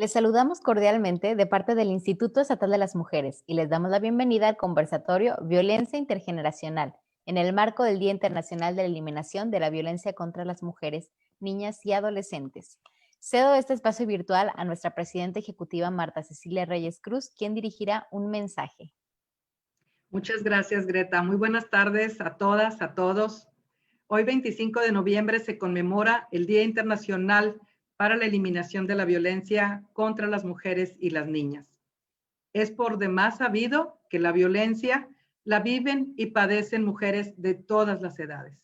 Les saludamos cordialmente de parte del Instituto Estatal de las Mujeres y les damos la bienvenida al conversatorio Violencia Intergeneracional, en el marco del Día Internacional de la Eliminación de la Violencia contra las Mujeres, Niñas y Adolescentes. Cedo este espacio virtual a nuestra presidenta ejecutiva Marta Cecilia Reyes Cruz, quien dirigirá un mensaje. Muchas gracias, Greta. Muy buenas tardes a todas, a todos. Hoy, 25 de noviembre, se conmemora el Día Internacional para la Eliminación de la Violencia contra las Mujeres y las Niñas. Es por demás sabido que la violencia la viven y padecen mujeres de todas las edades.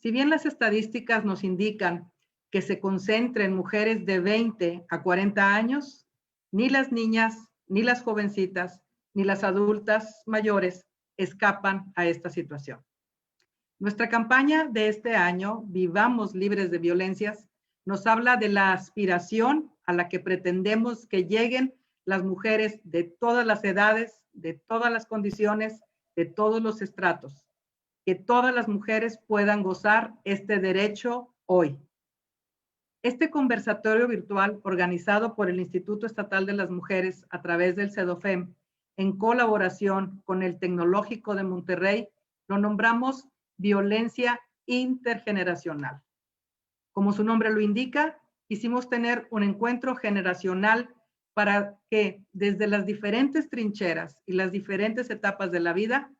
Si bien las estadísticas nos indican que se concentra en mujeres de 20 a 40 años, ni las niñas, ni las jovencitas, ni las adultas mayores escapan a esta situación. Nuestra campaña de este año, Vivamos Libres de Violencias, nos habla de la aspiración a la que pretendemos que lleguen las mujeres de todas las edades, de todas las condiciones, de todos los estratos, que todas las mujeres puedan gozar este derecho hoy. Este conversatorio virtual, organizado por el Instituto Estatal de las Mujeres a través del CEDOFEM, en colaboración con el Tecnológico de Monterrey, lo nombramos Violencia Intergeneracional. Como su nombre lo indica, quisimos tener un encuentro generacional para que desde las diferentes trincheras y las diferentes etapas de la vida,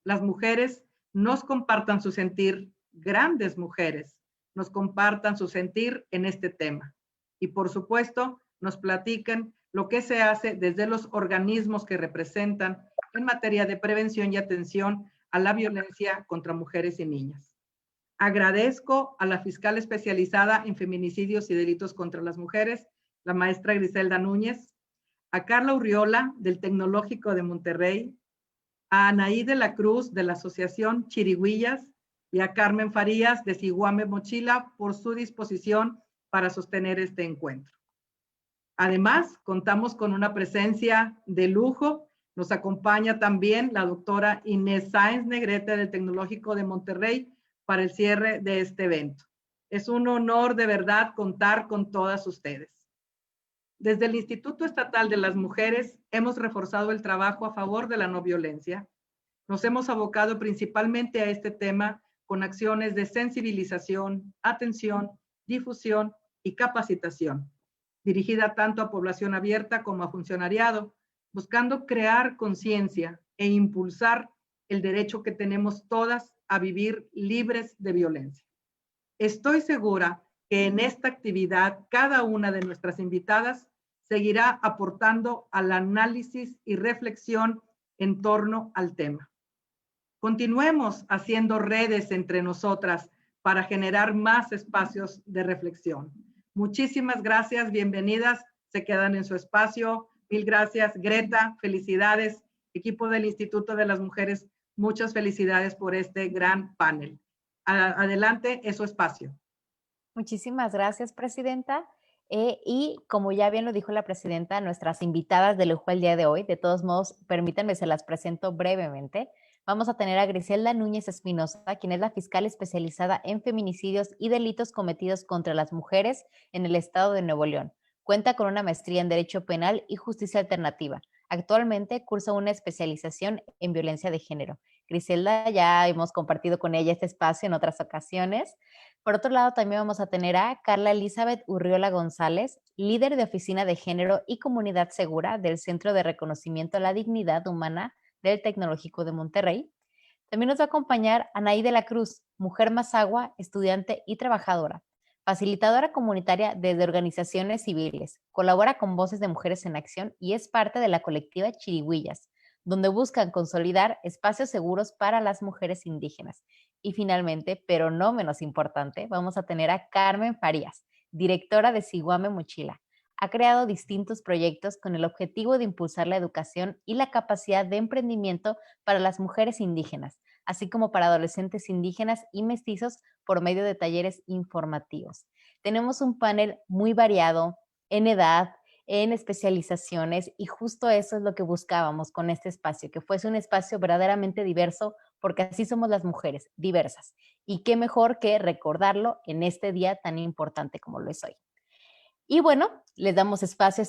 las mujeres nos compartan su sentir, grandes mujeres, nos compartan su sentir en este tema. Y por supuesto, nos platiquen lo que se hace desde los organismos que representan en materia de prevención y atención a la violencia contra mujeres y niñas. Agradezco a la fiscal especializada en feminicidios y delitos contra las mujeres, la maestra Griselda Núñez, a Carla Urriola del Tecnológico de Monterrey, a Anaí de la Cruz de la Asociación Chirigüillas y a Carmen Farías de Siguame Mochila por su disposición para sostener este encuentro. Además, contamos con una presencia de lujo. Nos acompaña también la doctora Inés Sáenz Negrete del Tecnológico de Monterrey para el cierre de este evento. Es un honor de verdad contar con todas ustedes. Desde el Instituto Estatal de las Mujeres hemos reforzado el trabajo a favor de la no violencia. Nos hemos abocado principalmente a este tema con acciones de sensibilización, atención, difusión y capacitación, dirigida tanto a población abierta como a funcionariado, buscando crear conciencia e impulsar el derecho que tenemos todas a vivir libres de violencia. Estoy segura que en esta actividad cada una de nuestras invitadas seguirá aportando al análisis y reflexión en torno al tema. Continuemos haciendo redes entre nosotras para generar más espacios de reflexión. Muchísimas gracias, bienvenidas, se quedan en su espacio. Mil gracias, Greta, felicidades, equipo del Instituto de las Mujeres, muchas felicidades por este gran panel. Adelante, es su espacio. Muchísimas gracias, presidenta. Y como ya bien lo dijo la presidenta, nuestras invitadas de lujo el día de hoy, de todos modos, permítanme, se las presento brevemente. Vamos a tener a Griselda Núñez Espinosa, quien es la fiscal especializada en feminicidios y delitos cometidos contra las mujeres en el estado de Nuevo León. Cuenta con una maestría en Derecho Penal y Justicia Alternativa. Actualmente cursa una especialización en violencia de género. Griselda, ya hemos compartido con ella este espacio en otras ocasiones. Por otro lado, también vamos a tener a Carla Elizabeth Urriola González, líder de Oficina de Género y Comunidad Segura del Centro de Reconocimiento a la Dignidad Humana del Tecnológico de Monterrey. También nos va a acompañar Anaí de la Cruz, mujer mazahua, estudiante y trabajadora, facilitadora comunitaria desde organizaciones civiles, colabora con Voces de Mujeres en Acción y es parte de la colectiva Chirigüillas, donde buscan consolidar espacios seguros para las mujeres indígenas. Y finalmente, pero no menos importante, vamos a tener a Carmen Farías, directora de Siguame Mochila. Ha creado distintos proyectos con el objetivo de impulsar la educación y la capacidad de emprendimiento para las mujeres indígenas, así como para adolescentes indígenas y mestizos por medio de talleres informativos. Tenemos un panel muy variado en edad, en especializaciones y justo eso es lo que buscábamos con este espacio, que fuese un espacio verdaderamente diverso, porque así somos las mujeres, diversas. Y qué mejor que recordarlo en este día tan importante como lo es hoy. Y bueno, les damos espacio,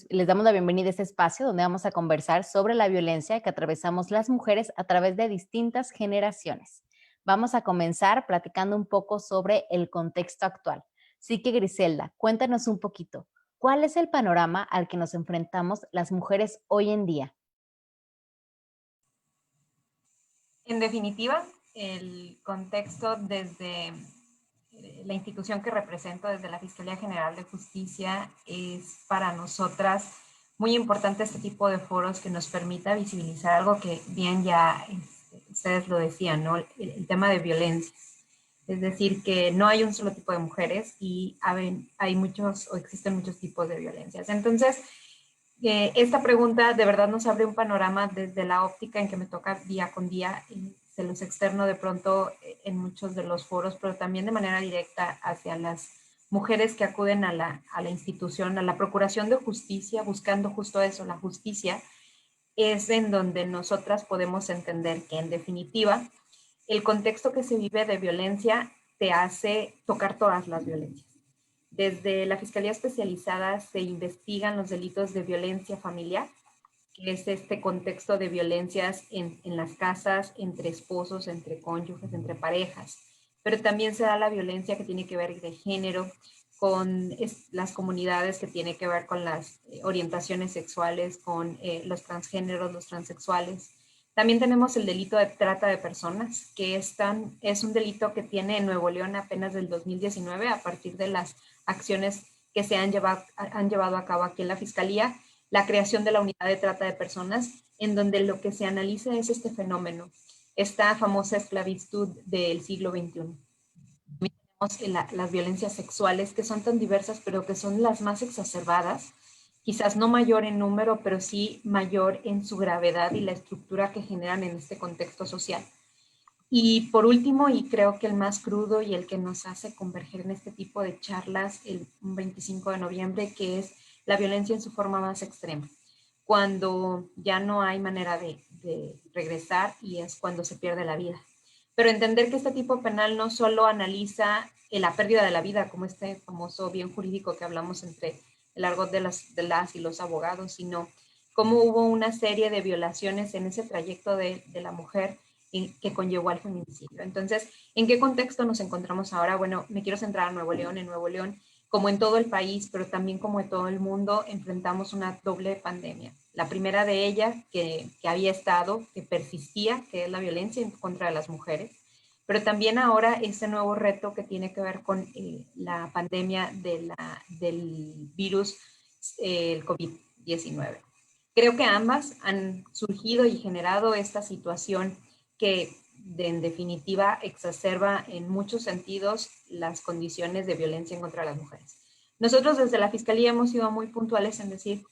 les damos la bienvenida a este espacio donde vamos a conversar sobre la violencia que atravesamos las mujeres a través de distintas generaciones. Vamos a comenzar platicando un poco sobre el contexto actual. Así que Griselda, cuéntanos un poquito, ¿cuál es el panorama al que nos enfrentamos las mujeres hoy en día? En definitiva, el contexto desde la institución que represento, desde la Fiscalía General de Justicia, es para nosotras muy importante este tipo de foros que nos permita visibilizar algo que bien ya ustedes lo decían, ¿no? El tema de violencia. Es decir, que no hay un solo tipo de mujeres y hay muchos o existen muchos tipos de violencias. Entonces, esta pregunta de verdad nos abre un panorama desde la óptica en que me toca día con día, se los externo de pronto en muchos de los foros, pero también de manera directa hacia las mujeres que acuden a la institución, a la Procuración de Justicia, buscando justo eso, la justicia, es en donde nosotras podemos entender que en definitiva el contexto que se vive de violencia te hace tocar todas las violencias. Desde la Fiscalía Especializada se investigan los delitos de violencia familiar, que es este contexto de violencias en las casas, entre esposos, entre cónyuges, entre parejas. Pero también se da la violencia que tiene que ver de género, con las comunidades que tiene que ver con las orientaciones sexuales, con los transgéneros, los transexuales. También tenemos el delito de trata de personas, que es un delito que tiene en Nuevo León apenas del 2019 a partir de las acciones que se han llevado a cabo aquí en la Fiscalía, la creación de la unidad de trata de personas, en donde lo que se analiza es este fenómeno, esta famosa esclavitud del siglo XXI. Tenemos las violencias sexuales, que son tan diversas, pero que son las más exacerbadas, quizás no mayor en número, pero sí mayor en su gravedad y la estructura que generan en este contexto social. Y por último, y creo que el más crudo y el que nos hace converger en este tipo de charlas el 25 de noviembre, que es la violencia en su forma más extrema, cuando ya no hay manera de regresar y es cuando se pierde la vida. Pero entender que este tipo penal no solo analiza la pérdida de la vida, como este famoso bien jurídico que hablamos entre el argot de las y los abogados, sino cómo hubo una serie de violaciones en ese trayecto de la mujer que conllevó al feminicidio. Entonces, ¿en qué contexto nos encontramos ahora? Bueno, me quiero centrar en Nuevo León. En Nuevo León, como en todo el país, pero también como en todo el mundo, enfrentamos una doble pandemia. La primera de ellas, que había estado, que persistía, que es la violencia en contra de las mujeres, pero también ahora este nuevo reto que tiene que ver con la pandemia del virus, el COVID-19. Creo que ambas han surgido y generado esta situación que en definitiva exacerba en muchos sentidos las condiciones de violencia en contra de las mujeres. Nosotros desde la Fiscalía hemos sido muy puntuales en decir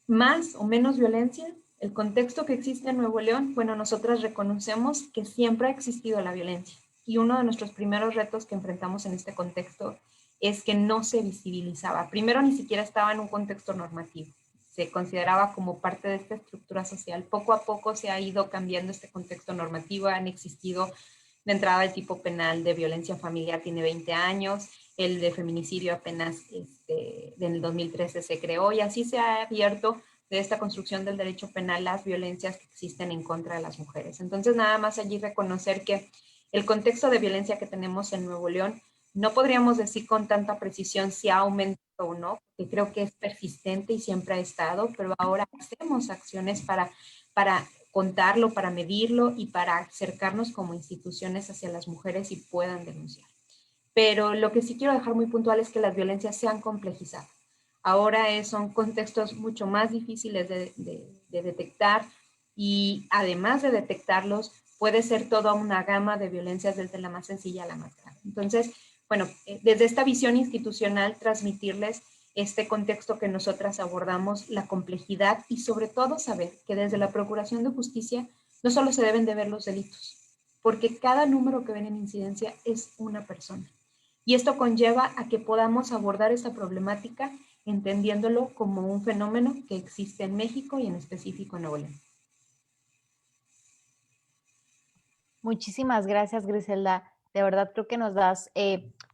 más o menos violencia, el contexto que existe en Nuevo León, bueno, nosotras reconocemos que siempre ha existido la violencia y uno de nuestros primeros retos que enfrentamos en este contexto es que no se visibilizaba. Primero, ni siquiera estaba en un contexto normativo, se consideraba como parte de esta estructura social. Poco a poco se ha ido cambiando este contexto normativo, han existido de entrada el tipo penal de violencia familiar tiene 20 años, el de feminicidio apenas en el 2013 se creó y así se ha abierto de esta construcción del derecho penal las violencias que existen en contra de las mujeres. Entonces, nada más allí reconocer que el contexto de violencia que tenemos en Nuevo León no podríamos decir con tanta precisión si ha aumentado o no, porque creo que es persistente y siempre ha estado, pero ahora hacemos acciones para contarlo, para medirlo y para acercarnos como instituciones hacia las mujeres y puedan denunciar. Pero lo que sí quiero dejar muy puntual es que las violencias se han complejizado. Ahora son contextos mucho más difíciles de detectar y además de detectarlos, puede ser toda una gama de violencias desde la más sencilla a la más grave. Entonces, bueno, desde esta visión institucional, transmitirles este contexto que nosotras abordamos, la complejidad y sobre todo saber que desde la Procuración de Justicia no solo se deben de ver los delitos, porque cada número que ven en incidencia es una persona. Y esto conlleva a que podamos abordar esta problemática entendiéndolo como un fenómeno que existe en México y en específico en Nuevo León. Muchísimas gracias, Griselda. De verdad creo que nos das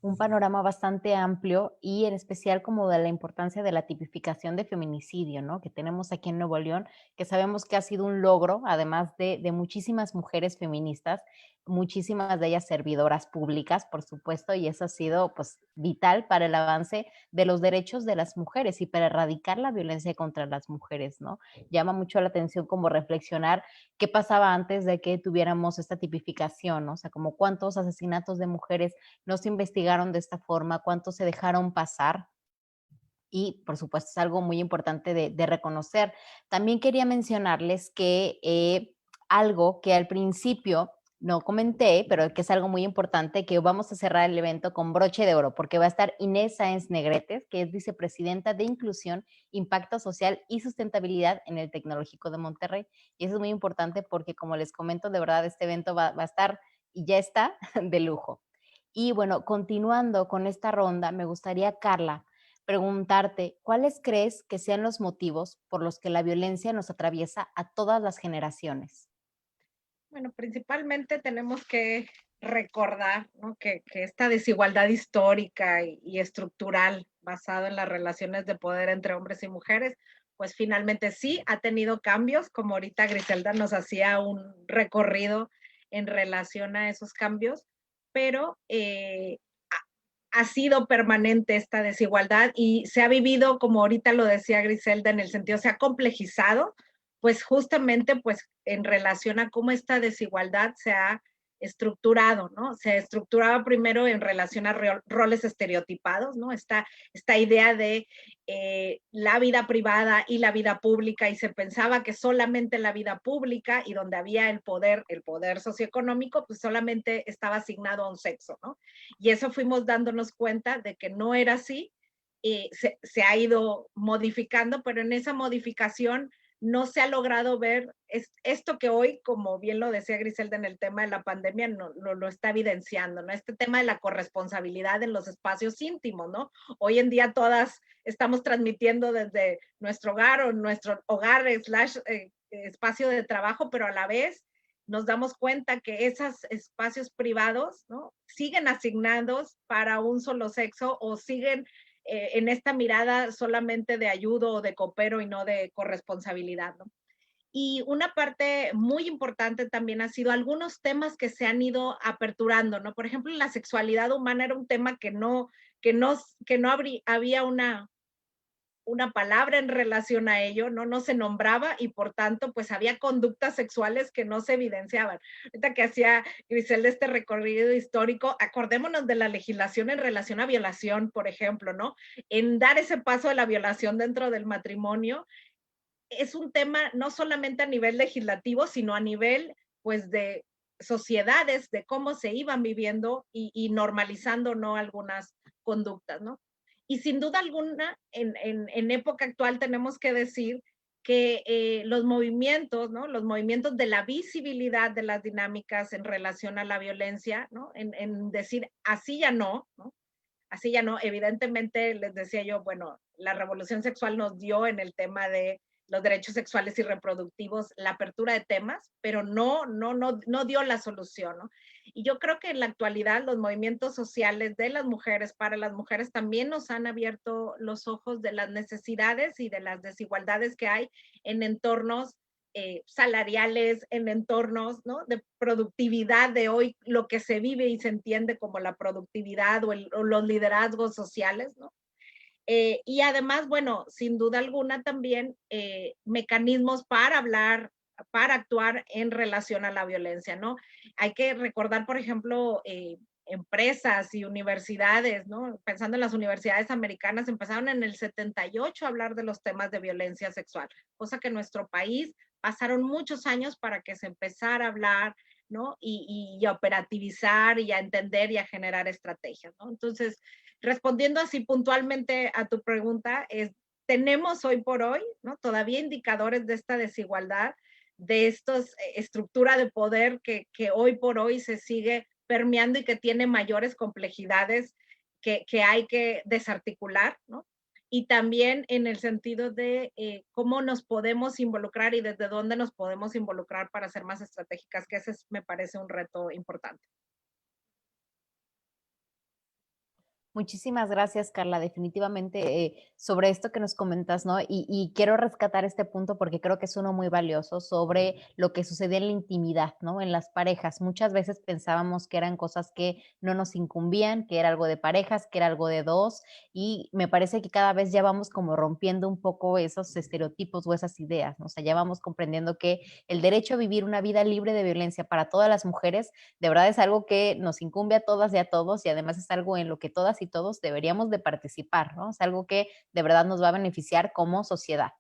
un panorama bastante amplio y en especial como de la importancia de la tipificación de feminicidio, ¿no? Que tenemos aquí en Nuevo León, que sabemos que ha sido un logro, además de muchísimas mujeres feministas, muchísimas de ellas servidoras públicas, por supuesto, y eso ha sido pues vital para el avance de los derechos de las mujeres y para erradicar la violencia contra las mujeres, ¿no? Llama mucho la atención como reflexionar qué pasaba antes de que tuviéramos esta tipificación, ¿no? O sea, como cuántos asesinatos de mujeres no se investigaron de esta forma, cuántos se dejaron pasar. Y, por supuesto, es algo muy importante de reconocer. También quería mencionarles que algo que al principio no comenté, pero que es algo muy importante, que vamos a cerrar el evento con broche de oro, porque va a estar Inés Sáenz Negretes, que es vicepresidenta de Inclusión, Impacto Social y Sustentabilidad en el Tecnológico de Monterrey. Y eso es muy importante porque, como les comento, de verdad este evento va a estar y ya está de lujo. Y bueno, continuando con esta ronda, me gustaría, Carla, preguntarte, ¿cuáles crees que sean los motivos por los que la violencia nos atraviesa a todas las generaciones? Bueno, principalmente tenemos que recordar, ¿no? Que esta desigualdad histórica y estructural basada en las relaciones de poder entre hombres y mujeres, pues finalmente sí ha tenido cambios, como ahorita Griselda nos hacía un recorrido en relación a esos cambios, pero ha sido permanente esta desigualdad y se ha vivido, como ahorita lo decía Griselda, en el sentido, se ha complejizado, pues justamente pues en relación a cómo esta desigualdad se ha estructurado, ¿no? Se estructuraba primero en relación a roles estereotipados, ¿no? Esta idea de la vida privada y la vida pública, y se pensaba que solamente la vida pública y donde había el poder socioeconómico, pues solamente estaba asignado a un sexo, ¿no? Y eso fuimos dándonos cuenta de que no era así, se ha ido modificando, pero en esa modificación no se ha logrado ver esto que hoy, como bien lo decía Griselda en el tema de la pandemia, no, lo está evidenciando, ¿no? Este tema de la corresponsabilidad en los espacios íntimos, ¿no? Hoy en día todas estamos transmitiendo desde nuestro hogar o nuestro hogar espacio de trabajo, pero a la vez nos damos cuenta que esos espacios privados, ¿no? Siguen asignados para un solo sexo o siguen en esta mirada solamente de ayuda o de coopero y no de corresponsabilidad, ¿no? Y una parte muy importante también ha sido algunos temas que se han ido aperturando, ¿no? Por ejemplo, la sexualidad humana era un tema que no había una palabra en relación a ello, ¿no? No se nombraba y por tanto, pues había conductas sexuales que no se evidenciaban. Ahorita que hacía Grisel este recorrido histórico, acordémonos de la legislación en relación a violación, por ejemplo, ¿no? En dar ese paso de la violación dentro del matrimonio, es un tema no solamente a nivel legislativo, sino a nivel, pues, de sociedades, de cómo se iban viviendo y normalizando, ¿no? Algunas conductas, ¿no? Y sin duda alguna, en época actual tenemos que decir que los movimientos, ¿no? Los movimientos de la visibilidad de las dinámicas en relación a la violencia, ¿no? En decir, así ya no, ¿no? Así ya no, evidentemente les decía yo, bueno, la revolución sexual nos dio en el tema de los derechos sexuales y reproductivos la apertura de temas, pero no dio la solución, ¿no? Y yo creo que en la actualidad los movimientos sociales de las mujeres para las mujeres también nos han abierto los ojos de las necesidades y de las desigualdades que hay en entornos salariales, en entornos, ¿no? De productividad de hoy, lo que se vive y se entiende como la productividad o los liderazgos sociales, ¿no? Y además, bueno, sin duda alguna también mecanismos para hablar, para actuar en relación a la violencia, ¿no? Hay que recordar, por ejemplo, empresas y universidades, ¿no? Pensando en las universidades americanas, empezaron en el 78 a hablar de los temas de violencia sexual, cosa que en nuestro país pasaron muchos años para que se empezara a hablar, ¿no? Y a operativizar y a entender y a generar estrategias, ¿no? Entonces, respondiendo así puntualmente a tu pregunta, tenemos hoy por hoy, ¿no? Todavía indicadores de esta desigualdad, de esta estructura de poder que hoy por hoy se sigue permeando y que tiene mayores complejidades que hay que desarticular, ¿no? Y también en el sentido de cómo nos podemos involucrar y desde dónde nos podemos involucrar para ser más estratégicas, que ese me parece un reto importante. Muchísimas gracias, Carla. Definitivamente sobre esto que nos comentas, ¿no? Y quiero rescatar este punto porque creo que es uno muy valioso sobre lo que sucede en la intimidad, ¿no? En las parejas. Muchas veces pensábamos que eran cosas que no nos incumbían, que era algo de parejas, que era algo de dos, y me parece que cada vez ya vamos como rompiendo un poco esos estereotipos o esas ideas, ¿no? O sea, ya vamos comprendiendo que el derecho a vivir una vida libre de violencia para todas las mujeres de verdad es algo que nos incumbe a todas y a todos y además es algo en lo que todas y todos deberíamos de participar, ¿no? Es algo que de verdad nos va a beneficiar como sociedad.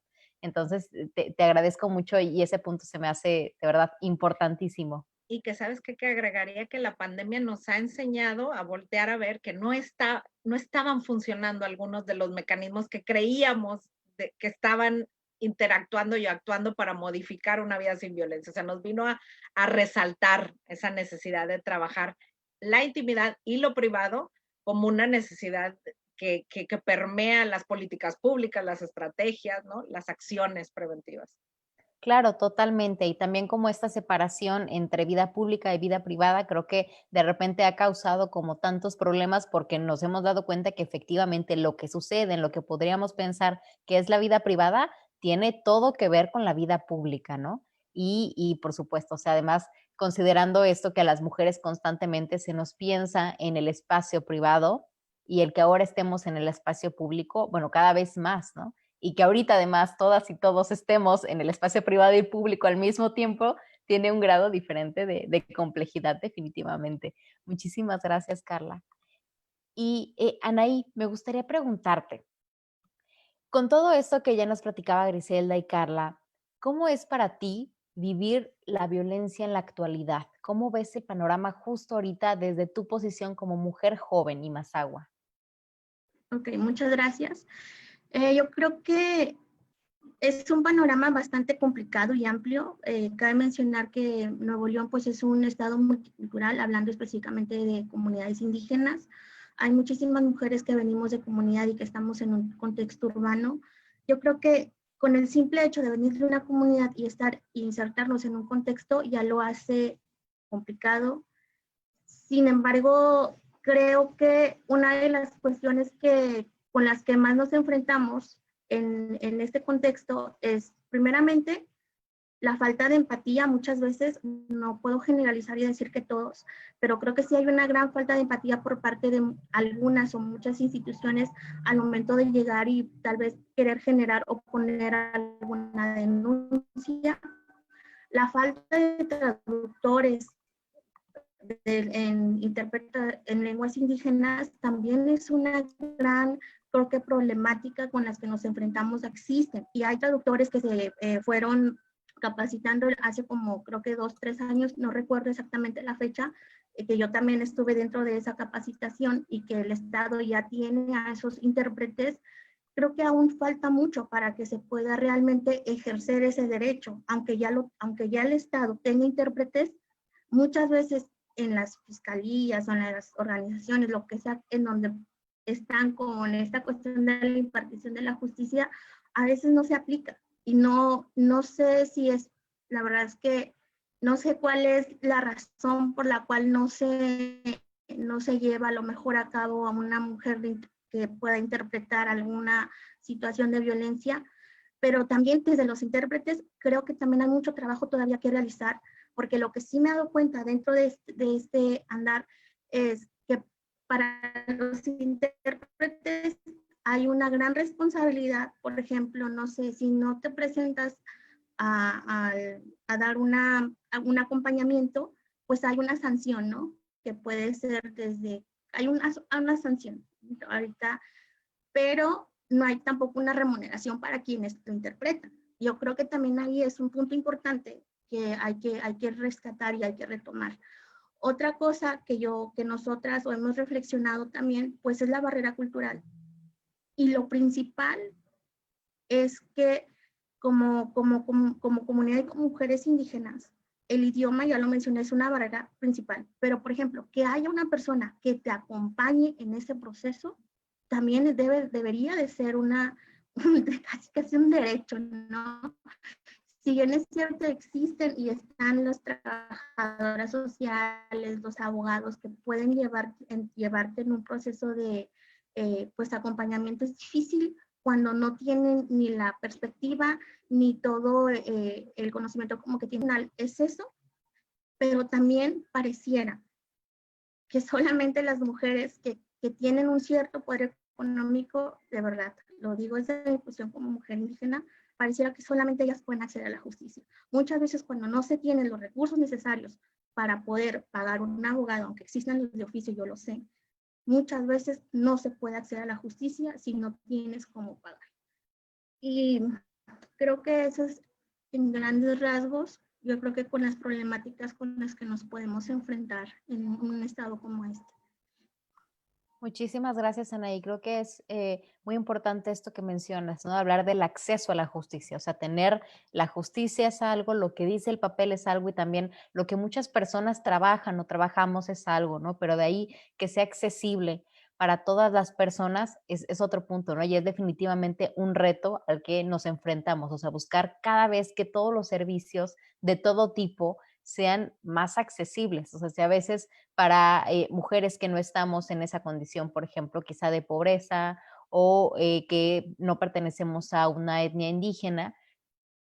Entonces, te agradezco mucho y ese punto se me hace de verdad importantísimo. Y que sabes qué, que agregaría que la pandemia nos ha enseñado a voltear a ver que no estaban funcionando algunos de los mecanismos que creíamos que estaban interactuando y actuando para modificar una vida sin violencia. O sea, nos vino a resaltar esa necesidad de trabajar la intimidad y lo privado como una necesidad que permea las políticas públicas, las estrategias, ¿no? Las acciones preventivas. Claro, totalmente. Y también como esta separación entre vida pública y vida privada, creo que de repente ha causado como tantos problemas porque nos hemos dado cuenta que efectivamente lo que sucede en lo que podríamos pensar que es la vida privada tiene todo que ver con la vida pública, ¿no? Y por supuesto, o sea, además, considerando esto que a las mujeres constantemente se nos piensa en el espacio privado y el que ahora estemos en el espacio público, bueno, cada vez más, ¿no? Y que ahorita además todas y todos estemos en el espacio privado y público al mismo tiempo, tiene un grado diferente de complejidad definitivamente. Muchísimas gracias, Carla. Y Anaí, me gustaría preguntarte, con todo esto que ya nos platicaba Griselda y Carla, ¿cómo es para ti vivir la violencia en la actualidad? ¿Cómo ves el panorama justo ahorita desde tu posición como mujer joven y Mazahua? Ok, muchas gracias. Yo creo que es un panorama bastante complicado y amplio. Cabe mencionar que Nuevo León pues, es un estado multicultural, hablando específicamente de comunidades indígenas. Hay muchísimas mujeres que venimos de comunidad y que estamos en un contexto urbano. Yo creo que con el simple hecho de venir de una comunidad y insertarnos en un contexto ya lo hace complicado. Sin embargo, creo que una de las cuestiones con las que más nos enfrentamos en este contexto es, primeramente, la falta de empatía. Muchas veces, no puedo generalizar y decir que todos, pero creo que sí hay una gran falta de empatía por parte de algunas o muchas instituciones al momento de llegar y tal vez querer generar o poner alguna denuncia. La falta de traductores en lenguas indígenas también es una gran, creo que, problemática con las que nos enfrentamos. Existen y hay traductores que se fueron capacitando hace como creo que 2, 3 años, no recuerdo exactamente la fecha, que yo también estuve dentro de esa capacitación y que el Estado ya tiene a esos intérpretes. Creo que aún falta mucho para que se pueda realmente ejercer ese derecho, aunque ya el Estado tenga intérpretes, muchas veces en las fiscalías o en las organizaciones, lo que sea, en donde están con esta cuestión de la impartición de la justicia, a veces no se aplica. Y no sé si es, la verdad es que no sé cuál es la razón por la cual no se lleva a lo mejor a cabo a una mujer que pueda interpretar alguna situación de violencia, pero también desde los intérpretes creo que también hay mucho trabajo todavía que realizar, porque lo que sí me he dado cuenta dentro de este andar es que para los intérpretes hay una gran responsabilidad. Por ejemplo, no sé, si no te presentas a dar un acompañamiento, pues hay una sanción, ¿no? Que puede ser hay una sanción ahorita, pero no hay tampoco una remuneración para quienes lo interpretan. Yo creo que también ahí es un punto importante que hay que rescatar y hay que retomar. Otra cosa que nosotras o hemos reflexionado también, pues es la barrera cultural. Y lo principal es que como comunidad y como mujeres indígenas, el idioma, ya lo mencioné, es una barrera principal. Pero, por ejemplo, que haya una persona que te acompañe en ese proceso, también debería de ser casi un derecho, ¿no? Si bien es cierto, existen y están las trabajadoras sociales, los abogados que pueden llevarte en un proceso de pues acompañamiento es difícil cuando no tienen ni la perspectiva ni todo el conocimiento como que tienen. Es eso, pero también pareciera que solamente las mujeres que tienen un cierto poder económico, de verdad, lo digo desde mi posición como mujer indígena, pareciera que solamente ellas pueden acceder a la justicia. Muchas veces cuando no se tienen los recursos necesarios para poder pagar un abogado, aunque existan los de oficio, yo lo sé, muchas veces no se puede acceder a la justicia si no tienes cómo pagar. Y creo que eso es en grandes rasgos, yo creo que con las problemáticas con las que nos podemos enfrentar en un estado como este. Muchísimas gracias, Anaí. Creo que es muy importante esto que mencionas, ¿no? Hablar del acceso a la justicia. O sea, tener la justicia es algo, lo que dice el papel es algo y también lo que muchas personas trabajan o trabajamos es algo, ¿no? Pero de ahí que sea accesible para todas las personas es otro punto, ¿no? Y es definitivamente un reto al que nos enfrentamos. O sea, buscar cada vez que todos los servicios de todo tipo sean más accesibles. O sea, si a veces para mujeres que no estamos en esa condición, por ejemplo, quizá de pobreza o que no pertenecemos a una etnia indígena,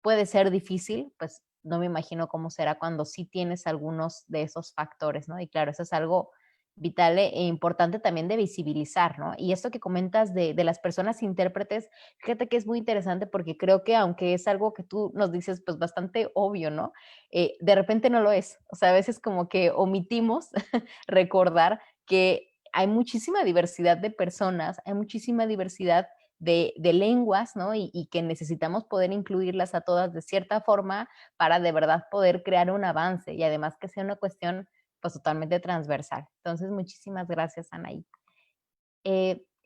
puede ser difícil, pues no me imagino cómo será cuando sí tienes algunos de esos factores, ¿no? Y claro, eso es algo vital e importante también de visibilizar, ¿no? Y esto que comentas de las personas intérpretes, fíjate que es muy interesante porque creo que aunque es algo que tú nos dices pues bastante obvio, ¿no? De repente no lo es. O sea, a veces como que omitimos recordar que hay muchísima diversidad de personas, hay muchísima diversidad de lenguas, ¿no? Y que necesitamos poder incluirlas a todas de cierta forma para de verdad poder crear un avance y además que sea una cuestión pues totalmente transversal. Entonces, muchísimas gracias, Anaí.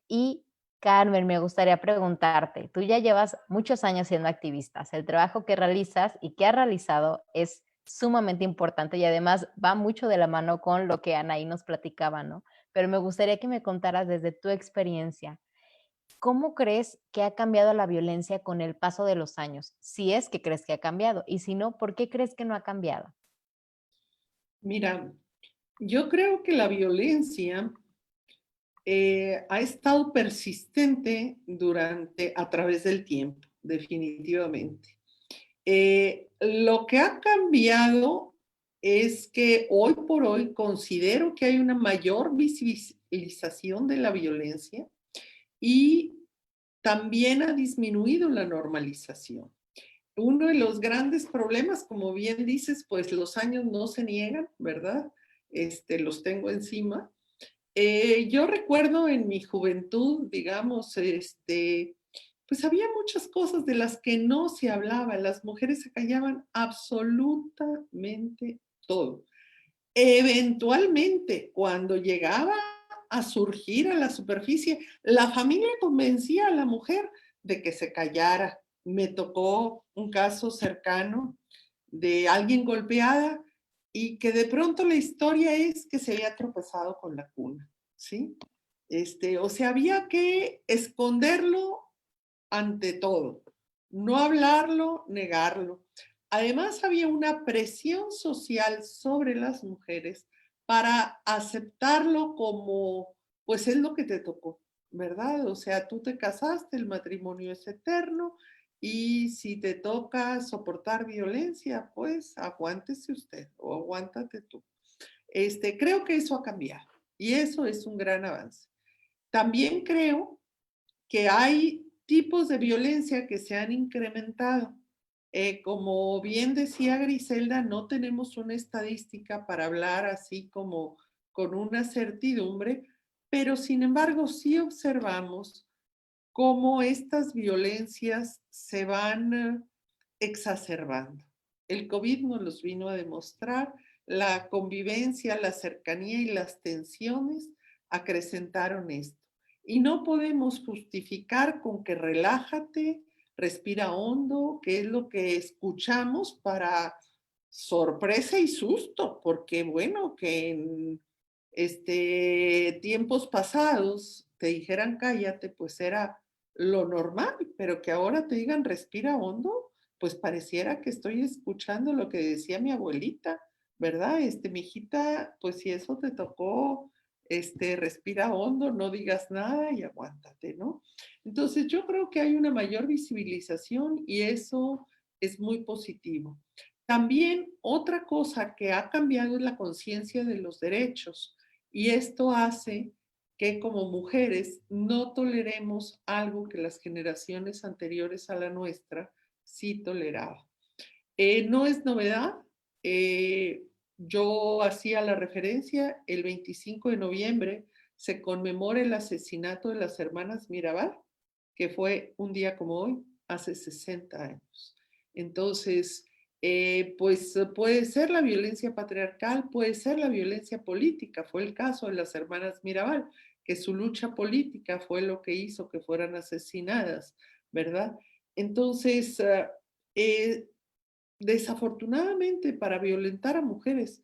Y Carmen, me gustaría preguntarte, tú ya llevas muchos años siendo activista, el trabajo que realizas y que has realizado es sumamente importante y además va mucho de la mano con lo que Anaí nos platicaba, ¿no? Pero me gustaría que me contaras desde tu experiencia, ¿cómo crees que ha cambiado la violencia con el paso de los años? Si es que crees que ha cambiado y si no, ¿por qué crees que no ha cambiado? Mira, yo creo que la violencia ha estado persistente a través del tiempo, definitivamente. Lo que ha cambiado es que hoy por hoy considero que hay una mayor visibilización de la violencia y también ha disminuido la normalización. Uno de los grandes problemas, como bien dices, pues los años no se niegan, ¿verdad? Los tengo encima. Yo recuerdo en mi juventud, digamos, pues había muchas cosas de las que no se hablaba. Las mujeres se callaban absolutamente todo. Eventualmente, cuando llegaba a surgir a la superficie, la familia convencía a la mujer de que se callara. Me tocó un caso cercano de alguien golpeada y que de pronto la historia es que se había tropezado con la cuna, ¿sí? O sea, había que esconderlo ante todo, no hablarlo, negarlo. Además, había una presión social sobre las mujeres para aceptarlo como, pues es lo que te tocó, ¿verdad? O sea, tú te casaste, el matrimonio es eterno y si te toca soportar violencia, pues aguántese usted o aguántate tú. Creo que eso ha cambiado y eso es un gran avance. También creo que hay tipos de violencia que se han incrementado. Como bien decía Griselda, no tenemos una estadística para hablar así como con una certidumbre, pero sin embargo sí observamos cómo estas violencias se van exacerbando. El COVID nos los vino a demostrar, la convivencia, la cercanía y las tensiones acrecentaron esto. Y no podemos justificar con que relájate, respira hondo, que es lo que escuchamos para sorpresa y susto, porque bueno, que en tiempos pasados te dijeran cállate, pues era lo normal, pero que ahora te digan respira hondo, pues pareciera que estoy escuchando lo que decía mi abuelita, ¿verdad? Mijita, pues si eso te tocó respira hondo, no digas nada y aguántate, ¿no? Entonces yo creo que hay una mayor visibilización y eso es muy positivo. También otra cosa que ha cambiado es la conciencia de los derechos y esto hace que como mujeres no toleremos algo que las generaciones anteriores a la nuestra sí toleraban. No es novedad. Yo hacía la referencia, el 25 de noviembre se conmemora el asesinato de las hermanas Mirabal, que fue un día como hoy, hace 60 años. Entonces, pues puede ser la violencia patriarcal, puede ser la violencia política. Fue el caso de las hermanas Mirabal, que su lucha política fue lo que hizo que fueran asesinadas, ¿verdad? Entonces, desafortunadamente para violentar a mujeres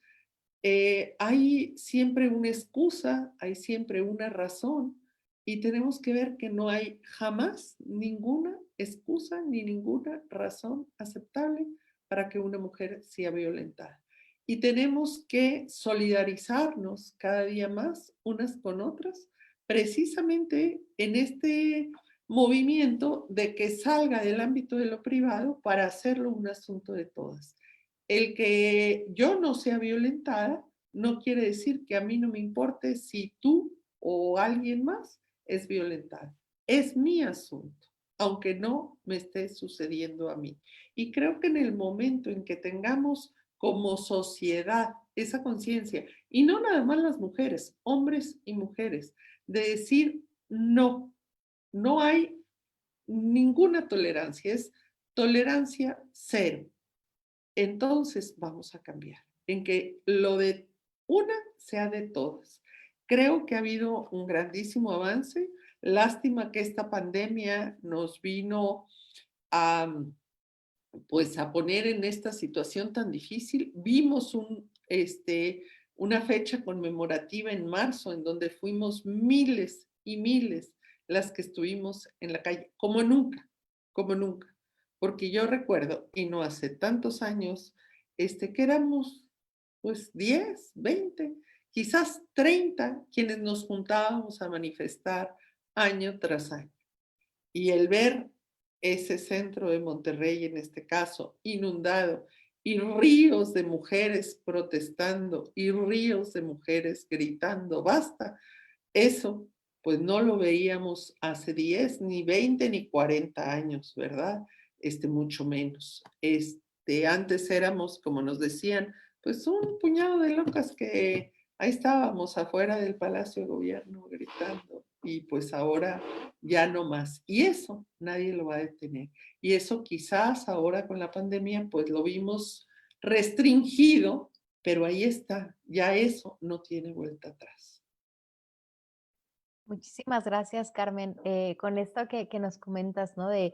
hay siempre una excusa, hay siempre una razón y tenemos que ver que no hay jamás ninguna excusa ni ninguna razón aceptable para que una mujer sea violentada. Y tenemos que solidarizarnos cada día más unas con otras, precisamente en este movimiento de que salga del ámbito de lo privado para hacerlo un asunto de todas. El que yo no sea violentada no quiere decir que a mí no me importe si tú o alguien más es violentado. Es mi asunto, aunque no me esté sucediendo a mí. Y creo que en el momento en que tengamos como sociedad esa conciencia, y no nada más las mujeres, hombres y mujeres, de decir no, no hay ninguna tolerancia, es tolerancia cero. Entonces vamos a cambiar, en que lo de una sea de todas. Creo que ha habido un grandísimo avance. Lástima que esta pandemia nos vino a, pues, a poner en esta situación tan difícil. Vimos una fecha conmemorativa en marzo en donde fuimos miles y miles las que estuvimos en la calle, como nunca. Porque yo recuerdo, y no hace tantos años, que éramos pues 10, 20, quizás 30 quienes nos juntábamos a manifestar año tras año. Y el ver ese centro de Monterrey, en este caso, inundado, y ríos de mujeres protestando, y ríos de mujeres gritando, basta, eso pues no lo veíamos hace 10, ni 20, ni 40 años, ¿verdad? Mucho menos. Antes éramos, como nos decían, pues un puñado de locas que ahí estábamos afuera del Palacio de Gobierno gritando y pues ahora ya no más. Y eso nadie lo va a detener. Y eso quizás ahora con la pandemia pues lo vimos restringido, pero ahí está, ya eso no tiene vuelta atrás. Muchísimas gracias, Carmen. Con esto que nos comentas, ¿no? De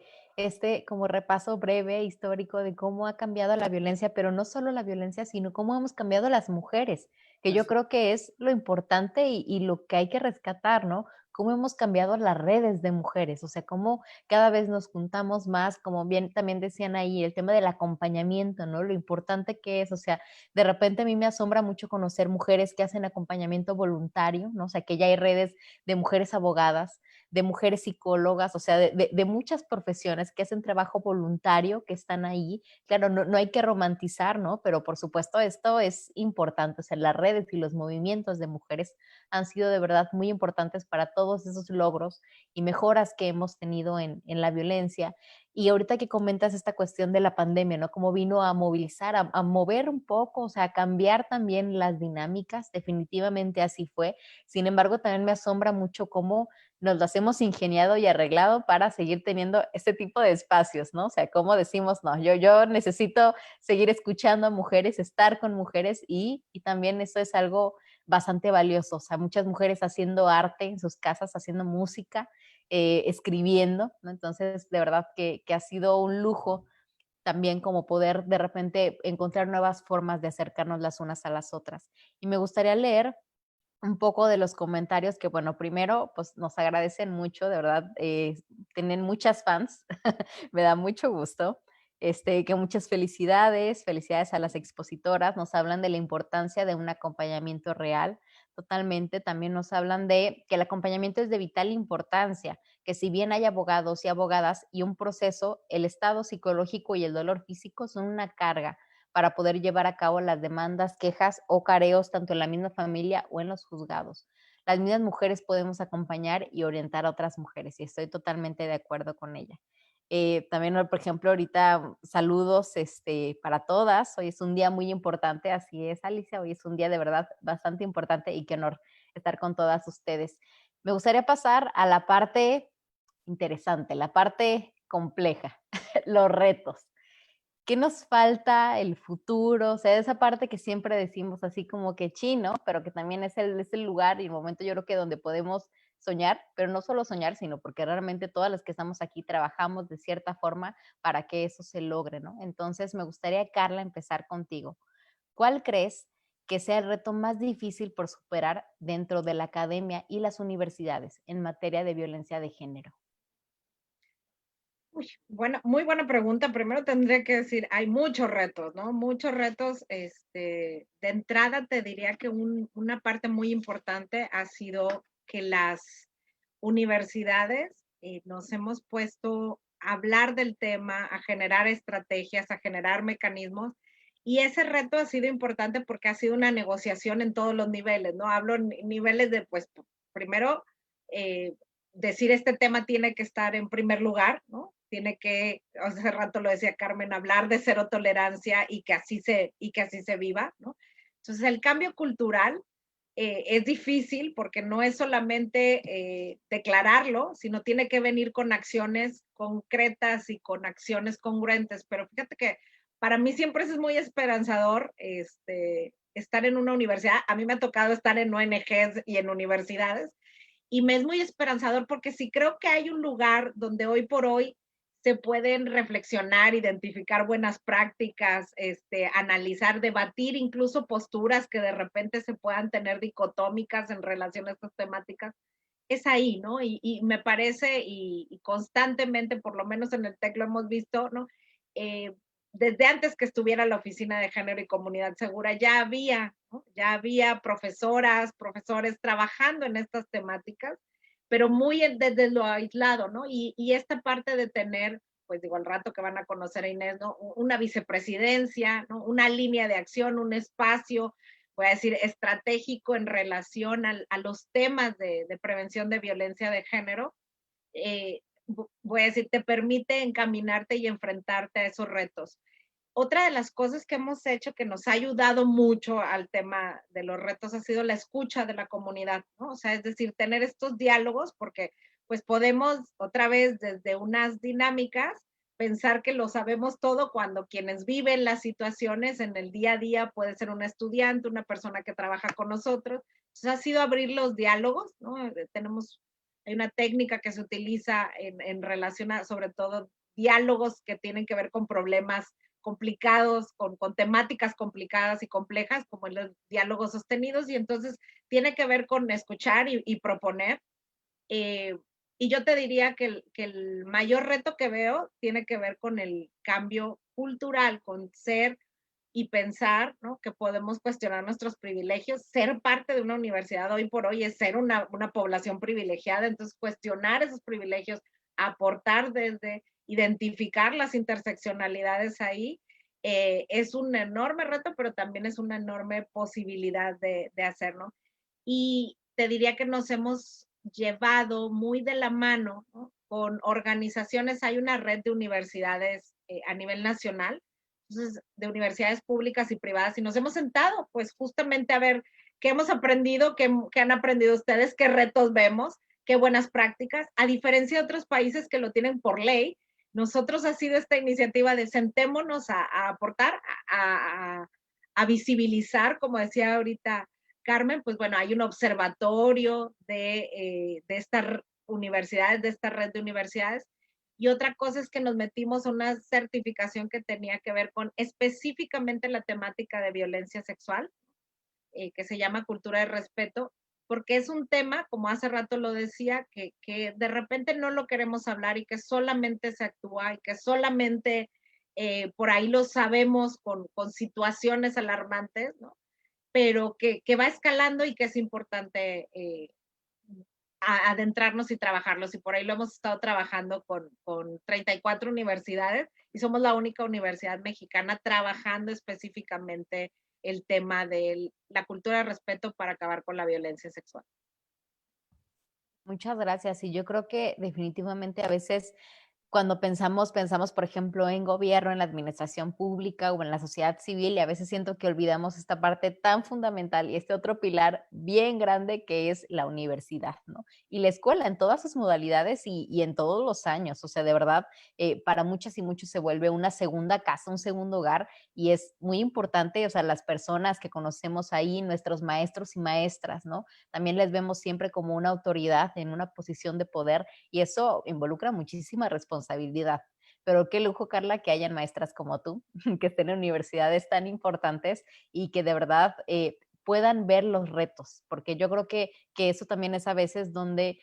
como repaso breve, histórico, de cómo ha cambiado la violencia, pero no solo la violencia, sino cómo hemos cambiado las mujeres, que yo creo que es lo importante y lo que hay que rescatar, ¿no? Cómo hemos cambiado las redes de mujeres, o sea, cómo cada vez nos juntamos más, como bien también decían ahí, el tema del acompañamiento, ¿no? Lo importante que es, o sea, de repente a mí me asombra mucho conocer mujeres que hacen acompañamiento voluntario, ¿no? O sea, que ya hay redes de mujeres abogadas, de mujeres psicólogas, o sea, de muchas profesiones que hacen trabajo voluntario, que están ahí. Claro, no hay que romantizar, ¿no? Pero por supuesto esto es importante, o sea, las redes y los movimientos de mujeres han sido de verdad muy importantes para todos esos logros y mejoras que hemos tenido en la violencia. Y ahorita que comentas esta cuestión de la pandemia, ¿no? Cómo vino a movilizar, a mover un poco, o sea, a cambiar también las dinámicas, definitivamente así fue. Sin embargo, también me asombra mucho cómo nos las hemos ingeniado y arreglado para seguir teniendo este tipo de espacios, ¿no? O sea, cómo decimos, no, yo necesito seguir escuchando a mujeres, estar con mujeres y también eso es algo bastante valioso. O sea, muchas mujeres haciendo arte en sus casas, haciendo música, escribiendo, ¿no? Entonces, de verdad que ha sido un lujo también como poder de repente encontrar nuevas formas de acercarnos las unas a las otras. Y me gustaría leer un poco de los comentarios que, bueno, primero, pues nos agradecen mucho, de verdad, tienen muchas fans, me da mucho gusto. que muchas felicidades, felicidades a las expositoras, nos hablan de la importancia de un acompañamiento real, totalmente, también nos hablan de que el acompañamiento es de vital importancia, que si bien hay abogados y abogadas y un proceso, el estado psicológico y el dolor físico son una carga para poder llevar a cabo las demandas, quejas o careos tanto en la misma familia o en los juzgados. Las mismas mujeres podemos acompañar y orientar a otras mujeres y estoy totalmente de acuerdo con ella. También, por ejemplo, ahorita saludos para todas. Hoy es un día muy importante, así es, Alicia. Hoy es un día de verdad bastante importante y qué honor estar con todas ustedes. Me gustaría pasar a la parte interesante, la parte compleja, los retos. ¿Qué nos falta el futuro? O sea, esa parte que siempre decimos así como que chino, pero que también es el lugar y el momento yo creo que donde podemos soñar, pero no solo soñar, sino porque realmente todas las que estamos aquí trabajamos de cierta forma para que eso se logre, ¿no? Entonces, me gustaría, Carla, empezar contigo. ¿Cuál crees que sea el reto más difícil por superar dentro de la academia y las universidades en materia de violencia de género? Uy, bueno, muy buena pregunta. Primero tendría que decir, hay muchos retos, ¿no? Muchos retos. De entrada te diría que una parte muy importante ha sido que las universidades nos hemos puesto a hablar del tema, a generar estrategias, a generar mecanismos. Y ese reto ha sido importante porque ha sido una negociación en todos los niveles, ¿no? Hablo en niveles de, pues, primero, eh, decir este tema tiene que estar en primer lugar, ¿no? Tiene que, hace rato lo decía Carmen, hablar de cero tolerancia y que así se viva, ¿no? Entonces, el cambio cultural es difícil porque no es solamente declararlo, sino tiene que venir con acciones concretas y con acciones congruentes. Pero fíjate que para mí siempre es muy esperanzador estar en una universidad. A mí me ha tocado estar en ONGs y en universidades y me es muy esperanzador porque sí creo que hay un lugar donde hoy por hoy se pueden reflexionar, identificar buenas prácticas, analizar, debatir incluso posturas que de repente se puedan tener dicotómicas en relación a estas temáticas, es ahí, ¿no? Y me parece, y constantemente, por lo menos en el TEC lo hemos visto, ¿no? Desde antes que estuviera la Oficina de Género y Comunidad Segura, ya había, ¿no? Ya había profesoras, profesores trabajando en estas temáticas, pero muy desde lo aislado, ¿no? Y esta parte de tener, pues digo, al rato que van a conocer a Inés, ¿no? Una vicepresidencia, ¿no? Una línea de acción, un espacio, voy a decir, estratégico en relación a los temas de prevención de violencia de género, eh, voy a decir, te permite encaminarte y enfrentarte a esos retos. Otra de las cosas que hemos hecho que nos ha ayudado mucho al tema de los retos ha sido la escucha de la comunidad, ¿no? O sea, es decir, tener estos diálogos porque pues podemos otra vez desde unas dinámicas pensar que lo sabemos todo cuando quienes viven las situaciones en el día a día puede ser un estudiante, una persona que trabaja con nosotros. Entonces ha sido abrir los diálogos, ¿no? Hay una técnica que se utiliza en relación a sobre todo diálogos que tienen que ver con problemas complicados, con temáticas complicadas y complejas, como los diálogos sostenidos, y entonces tiene que ver con escuchar y proponer. Eh, y yo te diría que el mayor reto que veo tiene que ver con el cambio cultural, con ser y pensar, ¿no? Que podemos cuestionar nuestros privilegios. Ser parte de una universidad hoy por hoy es ser una población privilegiada, entonces cuestionar esos privilegios, aportar desde identificar las interseccionalidades ahí, es un enorme reto, pero también es una enorme posibilidad de hacerlo. Y te diría que nos hemos llevado muy de la mano, ¿no? Con organizaciones, hay una red de universidades a nivel nacional, entonces, de universidades públicas y privadas, y nos hemos sentado, pues justamente a ver qué hemos aprendido, qué han aprendido ustedes, qué retos vemos, qué buenas prácticas, a diferencia de otros países que lo tienen por ley. Nosotros ha sido esta iniciativa de sentémonos a aportar, a visibilizar, como decía ahorita Carmen, pues bueno, hay un observatorio de estas universidades, de esta red de universidades, y otra cosa es que nos metimos a una certificación que tenía que ver con específicamente la temática de violencia sexual, que se llama Cultura de Respeto, porque es un tema, como hace rato lo decía, que de repente no lo queremos hablar y que solamente se actúa y que solamente por ahí lo sabemos con situaciones alarmantes, ¿no? Pero que va escalando y que es importante adentrarnos y trabajarlos. Y por ahí lo hemos estado trabajando con 34 universidades y somos la única universidad mexicana trabajando específicamente el tema de la cultura de respeto para acabar con la violencia sexual. Muchas gracias. Y yo creo que definitivamente a veces cuando pensamos, por ejemplo, en gobierno, en la administración pública o en la sociedad civil, y a veces siento que olvidamos esta parte tan fundamental y este otro pilar bien grande que es la universidad, ¿no? Y la escuela en todas sus modalidades y en todos los años. O sea, de verdad, para muchas y muchos se vuelve una segunda casa, un segundo hogar, y es muy importante, o sea, las personas que conocemos ahí, nuestros maestros y maestras, ¿no? También les vemos siempre como una autoridad en una posición de poder y eso involucra muchísima responsabilidad. Pero qué lujo, Carla, que hayan maestras como tú, que estén en universidades tan importantes y que de verdad puedan ver los retos, porque yo creo que eso también es a veces donde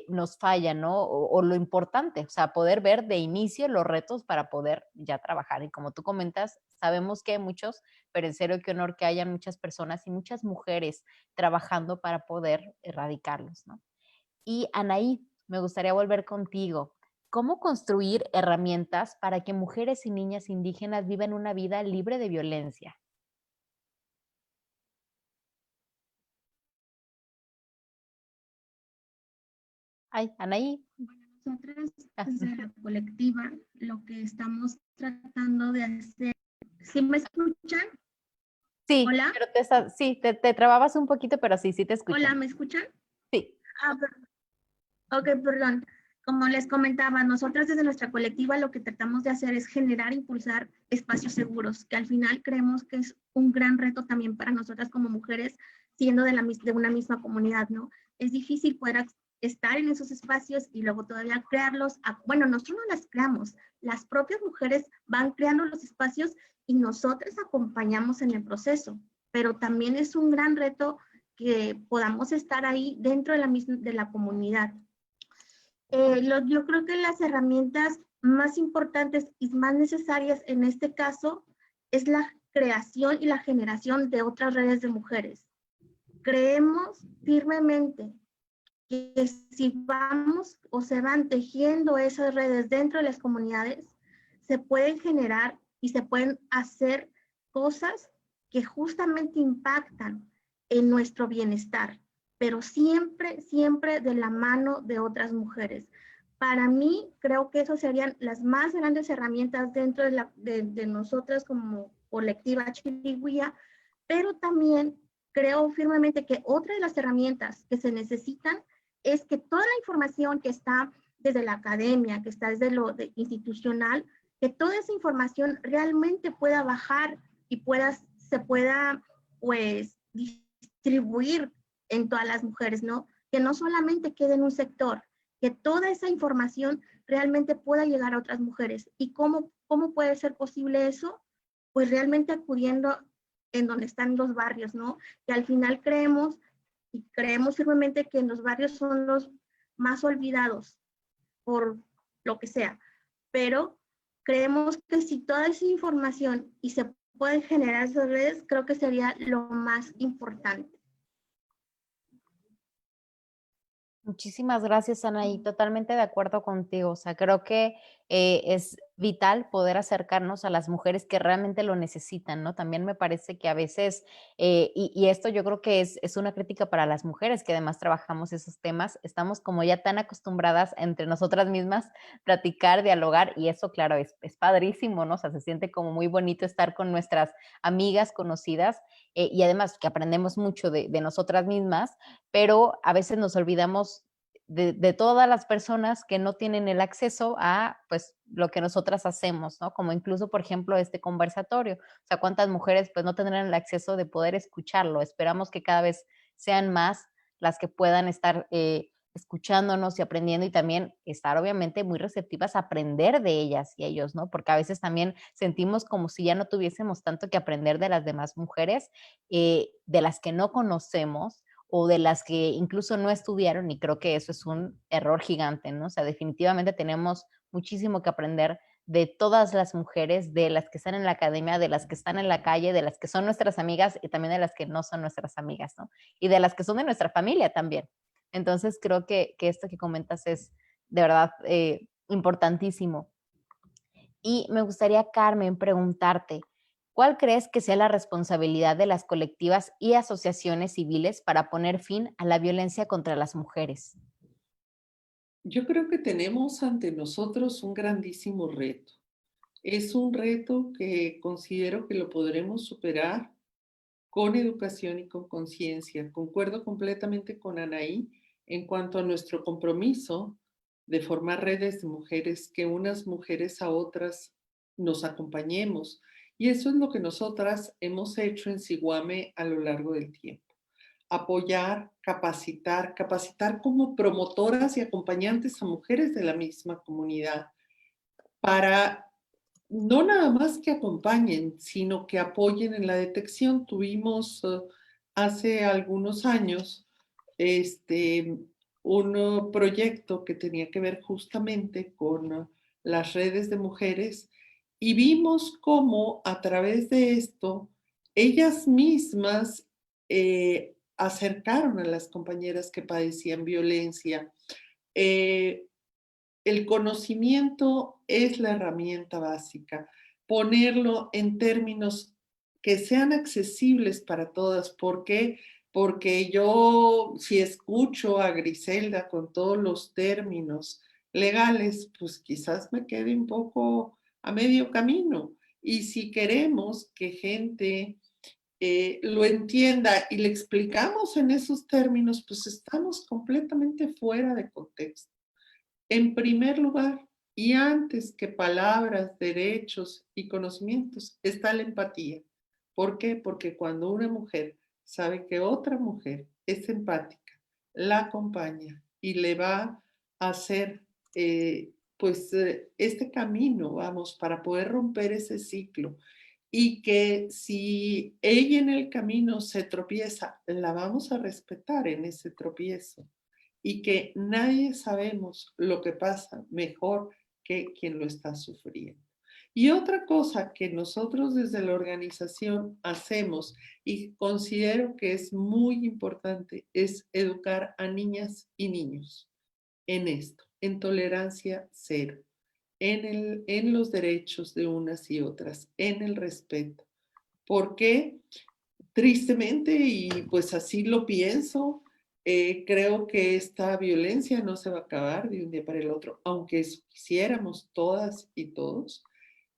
nos falla, ¿no? O lo importante, o sea, poder ver de inicio los retos para poder ya trabajar. Y como tú comentas, sabemos que hay muchos, pero en serio, qué honor que hayan muchas personas y muchas mujeres trabajando para poder erradicarlos, ¿no? Y Anaí, me gustaría volver contigo. ¿Cómo construir herramientas para que mujeres y niñas indígenas vivan una vida libre de violencia? Ay, Anaí. Nosotras Ah, desde la colectiva lo que estamos tratando de hacer, ¿sí me escuchan? sí, Hola, pero sí, te trababas un poquito, pero sí, sí te hola, escuchamos. ¿me escuchan? Sí. Ah, ok, perdón. Como les comentaba, nosotras desde nuestra colectiva lo que tratamos de hacer es generar, impulsar espacios seguros, que al final creemos que es un gran reto también para nosotras como mujeres, siendo de una misma comunidad, ¿no? Es difícil poder estar en esos espacios y luego todavía crearlos. Bueno, nosotros no las creamos, las propias mujeres van creando los espacios y nosotras acompañamos en el proceso, pero también es un gran reto que podamos estar ahí dentro de la comunidad. Yo creo que las herramientas más importantes y más necesarias en este caso es la creación y la generación de otras redes de mujeres. Creemos firmemente que si vamos o se van tejiendo esas redes dentro de las comunidades, se pueden generar y se pueden hacer cosas que justamente impactan en nuestro bienestar, pero siempre, siempre de la mano de otras mujeres. Para mí, creo que esas serían las más grandes herramientas dentro de nosotras como colectiva Chiriguía, pero también creo firmemente que otra de las herramientas que se necesitan es que toda la información que está desde la academia, que está desde lo institucional, que toda esa información realmente pueda bajar y se pueda, pues, distribuir en todas las mujeres, ¿no? Que no solamente quede en un sector, que toda esa información realmente pueda llegar a otras mujeres. ¿Y cómo puede ser posible eso? Pues realmente acudiendo en donde están los barrios, ¿no? Que al final creemos y creemos firmemente que en los barrios son los más olvidados por lo que sea, pero creemos que si toda esa información y se pueden generar esas redes, creo que sería lo más importante. Muchísimas gracias, Anaí. Totalmente de acuerdo contigo. O sea, creo que es vital poder acercarnos a las mujeres que realmente lo necesitan, ¿no? También me parece que a veces, y esto yo creo que es una crítica para las mujeres que además trabajamos esos temas, estamos como ya tan acostumbradas entre nosotras mismas platicar, dialogar, y eso, claro, es padrísimo, ¿no? O sea, se siente como muy bonito estar con nuestras amigas conocidas y además que aprendemos mucho de nosotras mismas, pero a veces nos olvidamos de todas las personas que no tienen el acceso a, pues, lo que nosotras hacemos, ¿no? Como incluso, por ejemplo, este conversatorio. O sea, ¿cuántas mujeres, pues, no tendrán el acceso de poder escucharlo? Esperamos que cada vez sean más las que puedan estar escuchándonos y aprendiendo y también estar obviamente muy receptivas a aprender de ellas y ellos, ¿no? Porque a veces también sentimos como si ya no tuviésemos tanto que aprender de las demás mujeres, de las que no conocemos o de las que incluso no estudiaron, y creo que eso es un error gigante, ¿no? O sea, definitivamente tenemos muchísimo que aprender de todas las mujeres, de las que están en la academia, de las que están en la calle, de las que son nuestras amigas y también de las que no son nuestras amigas, ¿no? Y de las que son de nuestra familia también. Entonces creo que esto que comentas es de verdad importantísimo. Y me gustaría, Carmen, preguntarte, ¿cuál crees que sea la responsabilidad de las colectivas y asociaciones civiles para poner fin a la violencia contra las mujeres? Yo creo que tenemos ante nosotros un grandísimo reto. Es un reto que considero que lo podremos superar con educación y con conciencia. Concuerdo completamente con Anaí en cuanto a nuestro compromiso de formar redes de mujeres, que unas mujeres a otras nos acompañemos. Y eso es lo que nosotras hemos hecho en Siguame a lo largo del tiempo. Apoyar, capacitar como promotoras y acompañantes a mujeres de la misma comunidad para no nada más que acompañen, sino que apoyen en la detección. Tuvimos hace algunos años un proyecto que tenía que ver justamente con las redes de mujeres y vimos cómo a través de esto ellas mismas acercaron a las compañeras que padecían violencia. El conocimiento es la herramienta básica. Ponerlo en términos que sean accesibles para todas. ¿Por qué? Porque yo, si escucho a Griselda con todos los términos legales, pues quizás me quede un poco a medio camino. Y si queremos que gente lo entienda y le explicamos en esos términos, pues estamos completamente fuera de contexto. En primer lugar, y antes que palabras, derechos y conocimientos, está la empatía. ¿Por qué? Porque cuando una mujer sabe que otra mujer es empática, la acompaña y le va a hacer este camino, vamos, para poder romper ese ciclo. Y que si ella en el camino se tropieza, la vamos a respetar en ese tropiezo y que nadie sabemos lo que pasa mejor que quien lo está sufriendo. Y otra cosa que nosotros desde la organización hacemos y considero que es muy importante es educar a niñas y niños en esto, en tolerancia cero, en los derechos de unas y otras, en el respeto. Porque tristemente, y pues así lo pienso, creo que esta violencia no se va a acabar de un día para el otro, aunque eso quisiéramos todas y todos.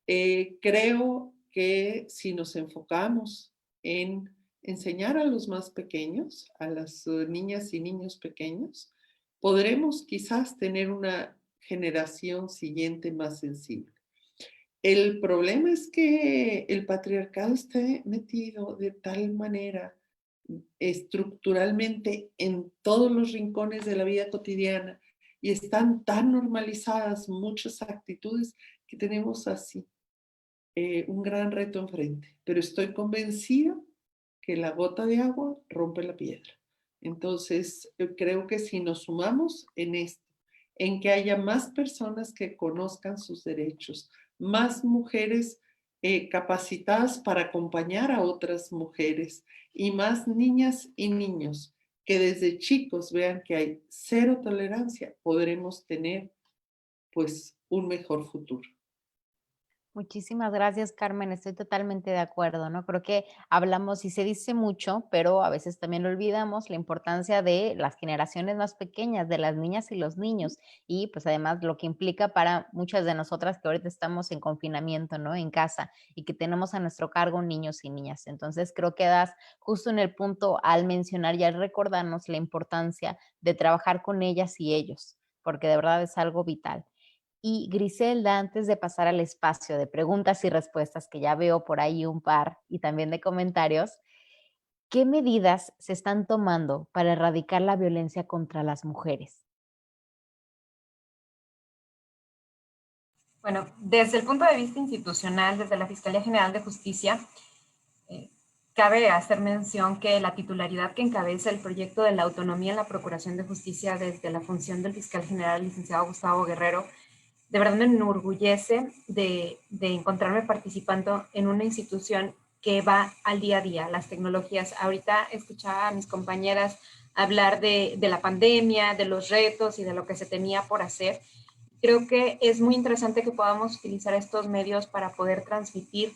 Creo que si nos enfocamos en enseñar a los más pequeños, a las niñas y niños pequeños, podremos quizás tener una generación siguiente más sensible. El problema es que el patriarcado está metido de tal manera estructuralmente en todos los rincones de la vida cotidiana y están tan normalizadas muchas actitudes que tenemos así un gran reto enfrente. Pero estoy convencida que la gota de agua rompe la piedra. Entonces, creo que si nos sumamos en esto, en que haya más personas que conozcan sus derechos, más mujeres capacitadas para acompañar a otras mujeres y más niñas y niños que desde chicos vean que hay cero tolerancia, podremos tener pues un mejor futuro. Muchísimas gracias, Carmen. Estoy totalmente de acuerdo, ¿no? Creo que hablamos y se dice mucho, pero a veces también olvidamos la importancia de las generaciones más pequeñas, de las niñas y los niños, y pues además lo que implica para muchas de nosotras que ahorita estamos en confinamiento, ¿no? En casa y que tenemos a nuestro cargo niños y niñas. Entonces creo que das justo en el punto al mencionar y al recordarnos la importancia de trabajar con ellas y ellos, porque de verdad es algo vital. Y Griselda, antes de pasar al espacio de preguntas y respuestas, que ya veo por ahí un par y también de comentarios, ¿qué medidas se están tomando para erradicar la violencia contra las mujeres? Bueno, desde el punto de vista institucional, desde la Fiscalía General de Justicia, cabe hacer mención que la titularidad que encabeza el proyecto de la autonomía en la Procuración de Justicia desde la función del fiscal general, licenciado Gustavo Guerrero, de verdad me enorgullece de encontrarme participando en una institución que va al día a día, las tecnologías. Ahorita escuchaba a mis compañeras hablar de la pandemia, de los retos y de lo que se tenía por hacer. Creo que es muy interesante que podamos utilizar estos medios para poder transmitir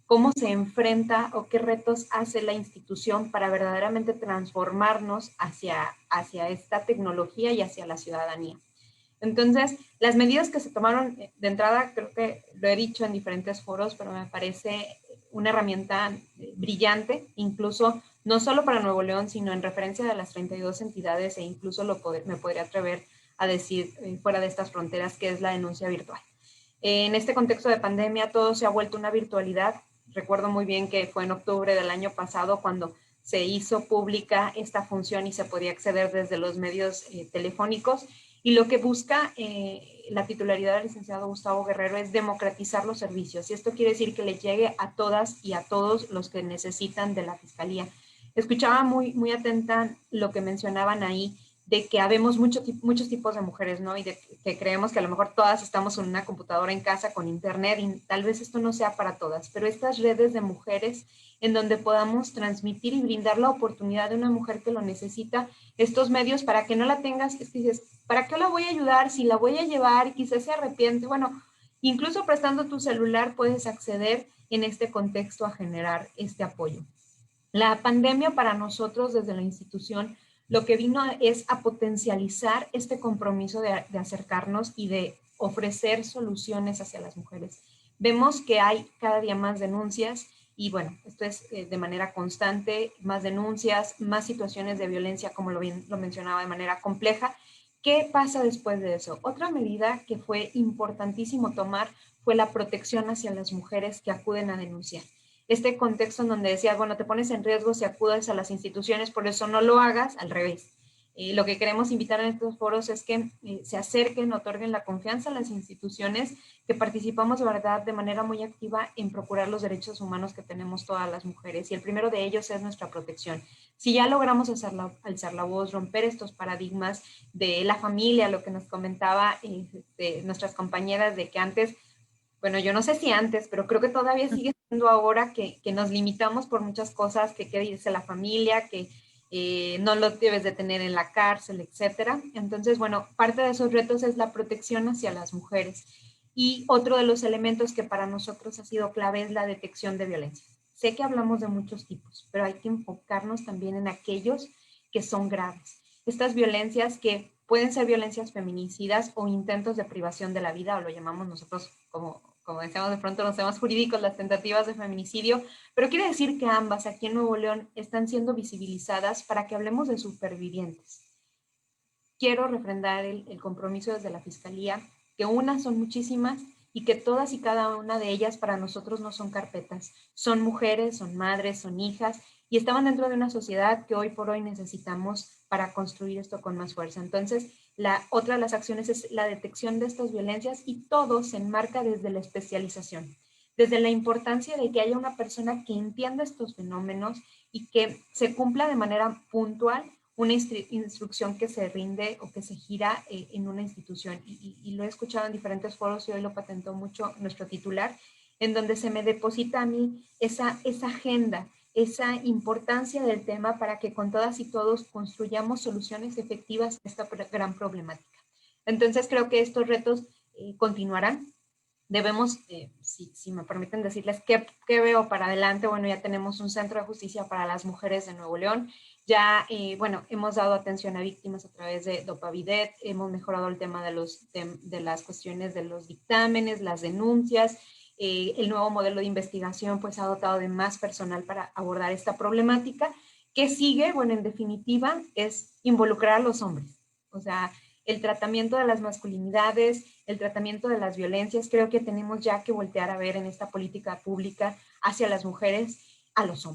cómo se enfrenta o qué retos hace la institución para verdaderamente transformarnos hacia esta tecnología y hacia la ciudadanía. Entonces, las medidas que se tomaron de entrada, creo que lo he dicho en diferentes foros, pero me parece una herramienta brillante, incluso no solo para Nuevo León, sino en referencia de las 32 entidades e incluso me podría atrever a decir fuera de estas fronteras, que es la denuncia virtual. En este contexto de pandemia, todo se ha vuelto una virtualidad. Recuerdo muy bien que fue en octubre del año pasado cuando se hizo pública esta función y se podía acceder desde los medios telefónicos. Y lo que busca la titularidad del licenciado Gustavo Guerrero es democratizar los servicios. Y esto quiere decir que le llegue a todas y a todos los que necesitan de la Fiscalía. Escuchaba muy atenta lo que mencionaban ahí, de que habemos muchos tipos de mujeres, ¿no? Y de que creemos que a lo mejor todas estamos en una computadora en casa con internet y tal vez esto no sea para todas, pero estas redes de mujeres en donde podamos transmitir y brindar la oportunidad de una mujer que lo necesita, estos medios para que no la tengas, es que dices, ¿para qué la voy a ayudar? Si la voy a llevar, quizás se arrepiente. Bueno, incluso prestando tu celular puedes acceder en este contexto a generar este apoyo. La pandemia para nosotros desde la institución lo que vino es a potencializar este compromiso de acercarnos y de ofrecer soluciones hacia las mujeres. Vemos que hay cada día más denuncias y bueno, esto es de manera constante, más denuncias, más situaciones de violencia, como lo mencionaba, de manera compleja. ¿Qué pasa después de eso? Otra medida que fue importantísimo tomar fue la protección hacia las mujeres que acuden a denunciar. Este contexto en donde decías, bueno, te pones en riesgo si acudes a las instituciones, por eso no lo hagas, al revés. Lo que queremos invitar en estos foros es que se acerquen, otorguen la confianza a las instituciones, que participamos de verdad de manera muy activa en procurar los derechos humanos que tenemos todas las mujeres. Y el primero de ellos es nuestra protección. Si ya logramos alzar la voz, romper estos paradigmas de la familia, lo que nos comentaba de nuestras compañeras de que antes, bueno, yo no sé si antes, pero creo que todavía sigue siendo ahora que nos limitamos por muchas cosas, que qué dice la familia, que no lo debes de tener en la cárcel, etcétera. Entonces, bueno, parte de esos retos es la protección hacia las mujeres. Y otro de los elementos que para nosotros ha sido clave es la detección de violencia. Sé que hablamos de muchos tipos, pero hay que enfocarnos también en aquellos que son graves. Estas violencias que pueden ser violencias feminicidas o intentos de privación de la vida, o lo llamamos nosotros, como decíamos de pronto los temas jurídicos, las tentativas de feminicidio, pero quiere decir que ambas aquí en Nuevo León están siendo visibilizadas para que hablemos de supervivientes. Quiero refrendar el compromiso desde la Fiscalía, que unas son muchísimas y que todas y cada una de ellas para nosotros no son carpetas, son mujeres, son madres, son hijas y estaban dentro de una sociedad que hoy por hoy necesitamos para construir esto con más fuerza. Entonces, otra de las acciones es la detección de estas violencias y todo se enmarca desde la especialización, desde la importancia de que haya una persona que entienda estos fenómenos y que se cumpla de manera puntual una instrucción que se rinde o que se gira en una institución. Y lo he escuchado en diferentes foros y hoy lo patentó mucho nuestro titular, en donde se me deposita a mí esa agenda, esa importancia del tema para que con todas y todos construyamos soluciones efectivas a esta gran problemática. Entonces creo que estos retos continuarán. Debemos, si me permiten decirles qué veo para adelante, bueno, ya tenemos un centro de justicia para las mujeres de Nuevo León, ya, bueno, hemos dado atención a víctimas a través de Dopavidet, hemos mejorado el tema de las cuestiones de los dictámenes, las denuncias, el nuevo modelo de investigación pues ha dotado de más personal para abordar esta problemática. ¿Qué sigue? Bueno, en definitiva es involucrar a los hombres, o sea, el tratamiento de las masculinidades, el tratamiento de las violencias, creo que tenemos ya que voltear a ver en esta política pública hacia las mujeres, a los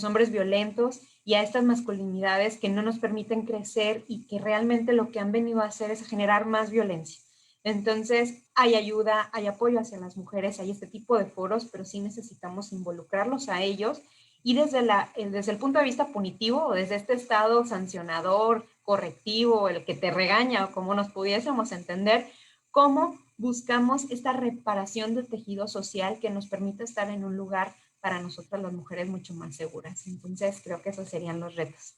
hombres violentos y a estas masculinidades que no nos permiten crecer y que realmente lo que han venido a hacer es generar más violencia. Entonces, hay ayuda, hay apoyo hacia las mujeres, hay este tipo de foros, pero sí necesitamos involucrarlos a ellos y desde el punto de vista punitivo o desde este estado sancionador, correctivo, el que te regaña o como nos pudiésemos entender, cómo buscamos esta reparación del tejido social que nos permita estar en un lugar para nosotras las mujeres mucho más seguras. Entonces, creo que esos serían los retos.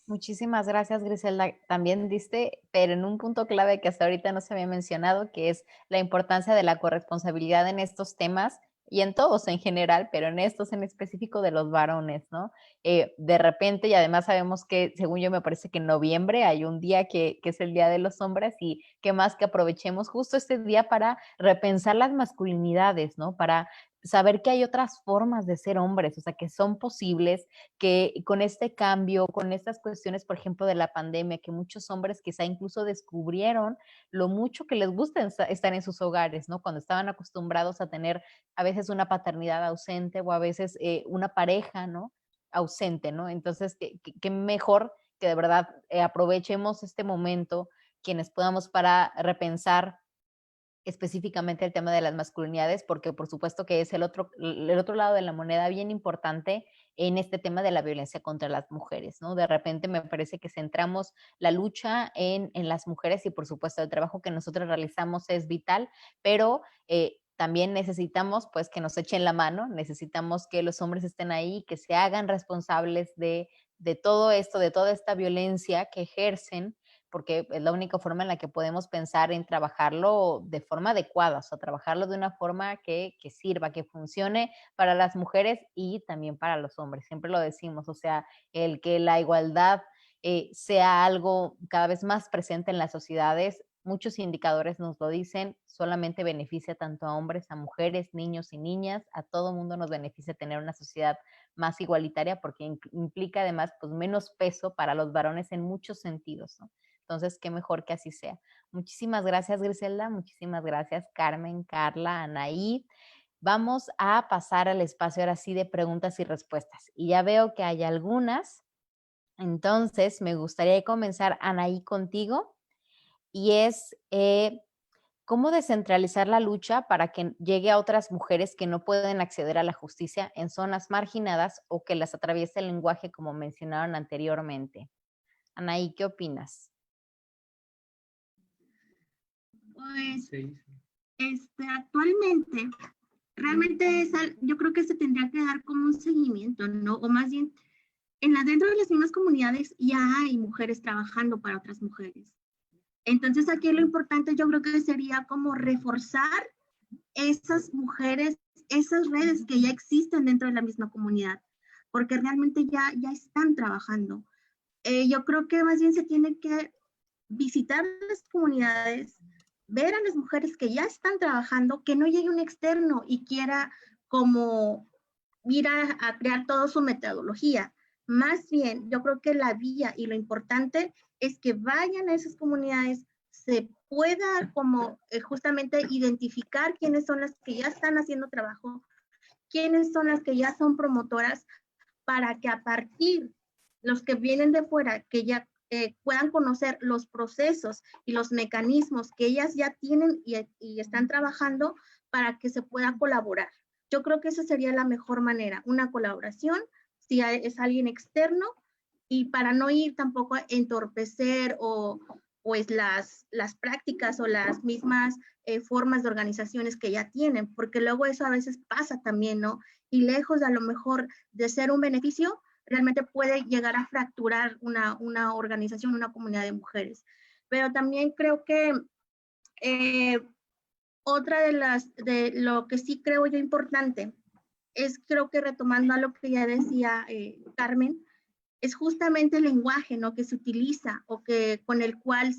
Muchísimas gracias, Griselda. También diste, pero en un punto clave que hasta ahorita no se había mencionado, que es la importancia de la corresponsabilidad en estos temas y en todos en general, pero en estos en específico de los varones, ¿no? De repente, y además sabemos que, según yo, me parece que en noviembre hay un día que es el Día de los Hombres y que más que aprovechemos justo este día para repensar las masculinidades, ¿no? Para saber que hay otras formas de ser hombres, o sea, que son posibles, que con este cambio, con estas cuestiones, por ejemplo, de la pandemia, que muchos hombres quizá incluso descubrieron lo mucho que les gusta estar en sus hogares, ¿no? Cuando estaban acostumbrados a tener a veces una paternidad ausente o a veces una pareja, ¿no? Ausente, ¿no? Entonces, qué mejor que de verdad aprovechemos este momento, quienes podamos para repensar específicamente el tema de las masculinidades, porque por supuesto que es el otro lado de la moneda bien importante en este tema de la violencia contra las mujeres, ¿no? De repente me parece que centramos la lucha en las mujeres y por supuesto el trabajo que nosotros realizamos es vital, pero también necesitamos pues que nos echen la mano, necesitamos que los hombres estén ahí, que se hagan responsables de todo esto, de toda esta violencia que ejercen, porque es la única forma en la que podemos pensar en trabajarlo de forma adecuada, o sea, trabajarlo de una forma que sirva, que funcione para las mujeres y también para los hombres. Siempre lo decimos, o sea, el que la igualdad sea algo cada vez más presente en las sociedades, muchos indicadores nos lo dicen, solamente beneficia tanto a hombres, a mujeres, niños y niñas, a todo mundo nos beneficia tener una sociedad más igualitaria porque implica además pues menos peso para los varones en muchos sentidos, ¿no? Entonces, qué mejor que así sea. Muchísimas gracias, Griselda. Muchísimas gracias, Carmen, Carla, Anaí. Vamos a pasar al espacio ahora sí de preguntas y respuestas. Y ya veo que hay algunas. Entonces, me gustaría comenzar, Anaí, contigo. Y es, ¿cómo descentralizar la lucha para que llegue a otras mujeres que no pueden acceder a la justicia en zonas marginadas o que las atraviese el lenguaje como mencionaron anteriormente? Anaí, ¿qué opinas? Pues, actualmente, realmente yo creo que se tendría que dar como un seguimiento, ¿no? O más bien, dentro de las mismas comunidades ya hay mujeres trabajando para otras mujeres. Entonces, aquí lo importante yo creo que sería como reforzar esas mujeres, esas redes que ya existen dentro de la misma comunidad, porque realmente ya están trabajando. Yo creo que más bien se tiene que visitar las comunidades, ver a las mujeres que ya están trabajando, que no llegue un externo y quiera como ir a crear toda su metodología. Más bien, yo creo que la vía y lo importante es que vayan a esas comunidades, se pueda como justamente identificar quiénes son las que ya están haciendo trabajo, quiénes son las que ya son promotoras, para que a partir los que vienen de fuera, que ya puedan conocer los procesos y los mecanismos que ellas ya tienen y están trabajando para que se pueda colaborar. Yo creo que esa sería la mejor manera, una colaboración, si es alguien externo, y para no ir tampoco a entorpecer o pues las prácticas o las mismas formas de organizaciones que ya tienen, porque luego eso a veces pasa también, ¿no? Y lejos de a lo mejor de ser un beneficio, realmente puede llegar a fracturar una organización, una comunidad de mujeres. Pero también creo que otra de lo que sí creo yo importante es, creo que retomando a lo que ya decía Carmen, es justamente el lenguaje, ¿no?, que se utiliza o que con el cual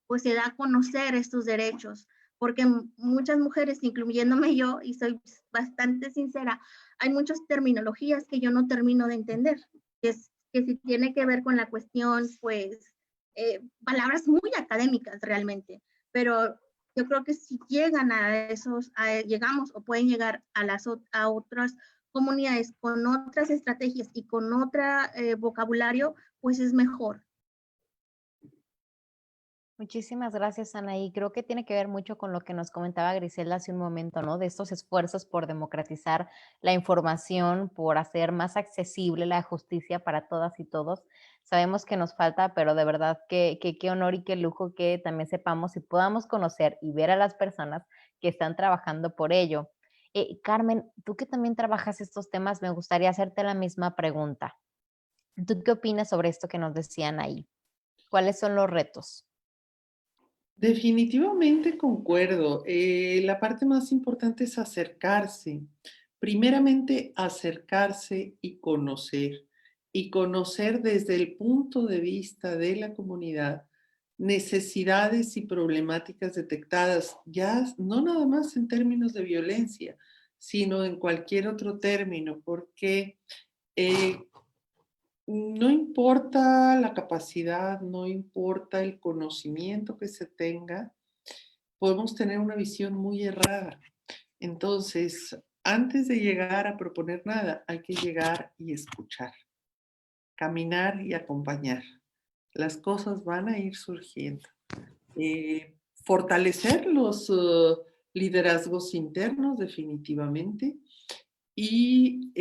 pues se da a conocer estos derechos, porque muchas mujeres, incluyéndome yo, y soy bastante sincera, hay muchas terminologías que yo no termino de entender, que si tiene que ver con la cuestión, pues, palabras muy académicas realmente, pero yo creo que si llegan llegamos o pueden llegar a otras comunidades con otras estrategias y con otro vocabulario, pues es mejor. Muchísimas gracias, Anaí. Creo que tiene que ver mucho con lo que nos comentaba Griselda hace un momento, ¿no? De estos esfuerzos por democratizar la información, por hacer más accesible la justicia para todas y todos. Sabemos que nos falta, pero de verdad que qué honor y qué lujo que también sepamos y podamos conocer y ver a las personas que están trabajando por ello. Carmen, tú que también trabajas estos temas, me gustaría hacerte la misma pregunta. ¿Tú qué opinas sobre esto que nos decían ahí? ¿Cuáles son los retos? Definitivamente concuerdo. La parte más importante es acercarse. Primeramente, acercarse y conocer desde el punto de vista de la comunidad necesidades y problemáticas detectadas, ya no nada más en términos de violencia, sino en cualquier otro término, porque eh, no importa la capacidad, no importa el conocimiento que se tenga, podemos tener una visión muy errada. Entonces, antes de llegar a proponer nada, hay que llegar y escuchar, caminar y acompañar. Las cosas van a ir surgiendo. Fortalecer los liderazgos internos, definitivamente, y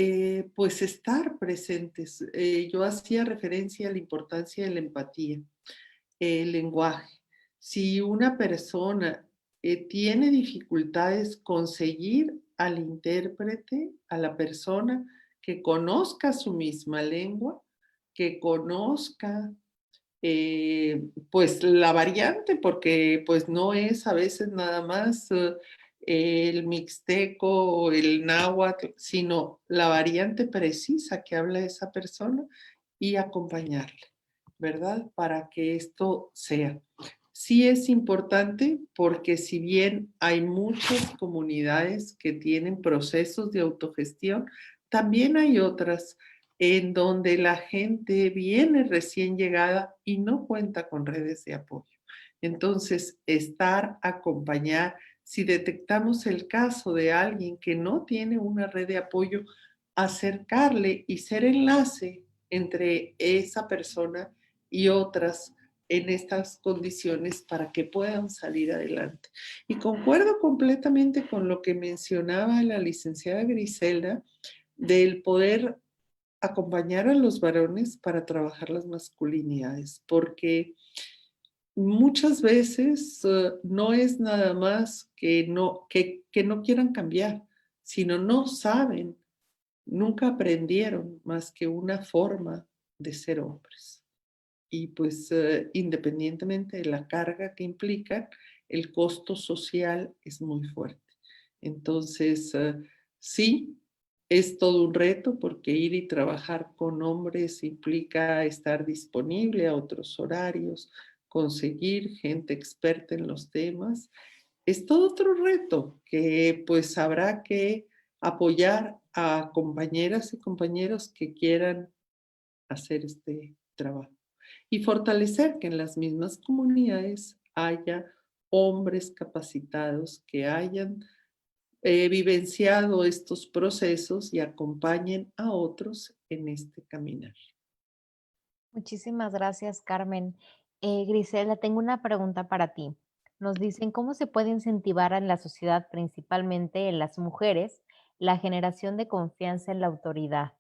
pues estar presentes. Yo hacía referencia a la importancia de la empatía, el lenguaje. Si una persona tiene dificultades, conseguir al intérprete, a la persona que conozca su misma lengua, que conozca pues la variante, porque pues no es a veces nada más el mixteco o el náhuatl, sino la variante precisa que habla esa persona y acompañarle, ¿verdad? Para que esto sea. Sí es importante porque si bien hay muchas comunidades que tienen procesos de autogestión, también hay otras en donde la gente viene recién llegada y no cuenta con redes de apoyo. Entonces, acompañar, si detectamos el caso de alguien que no tiene una red de apoyo, acercarle y ser enlace entre esa persona y otras en estas condiciones para que puedan salir adelante. Y concuerdo completamente con lo que mencionaba la licenciada Griselda del poder acompañar a los varones para trabajar las masculinidades, porque muchas veces no es nada más que no quieran cambiar, sino no saben, nunca aprendieron más que una forma de ser hombres. Y pues independientemente de la carga que implica, el costo social es muy fuerte. Entonces, sí, es todo un reto porque ir y trabajar con hombres implica estar disponible a otros horarios, conseguir gente experta en los temas. Es todo otro reto que pues habrá que apoyar a compañeras y compañeros que quieran hacer este trabajo y fortalecer que en las mismas comunidades haya hombres capacitados que hayan vivenciado estos procesos y acompañen a otros en este caminar. Muchísimas gracias, Carmen. Grisela, tengo una pregunta para ti. Nos dicen cómo se puede incentivar en la sociedad, principalmente en las mujeres, la generación de confianza en la autoridad.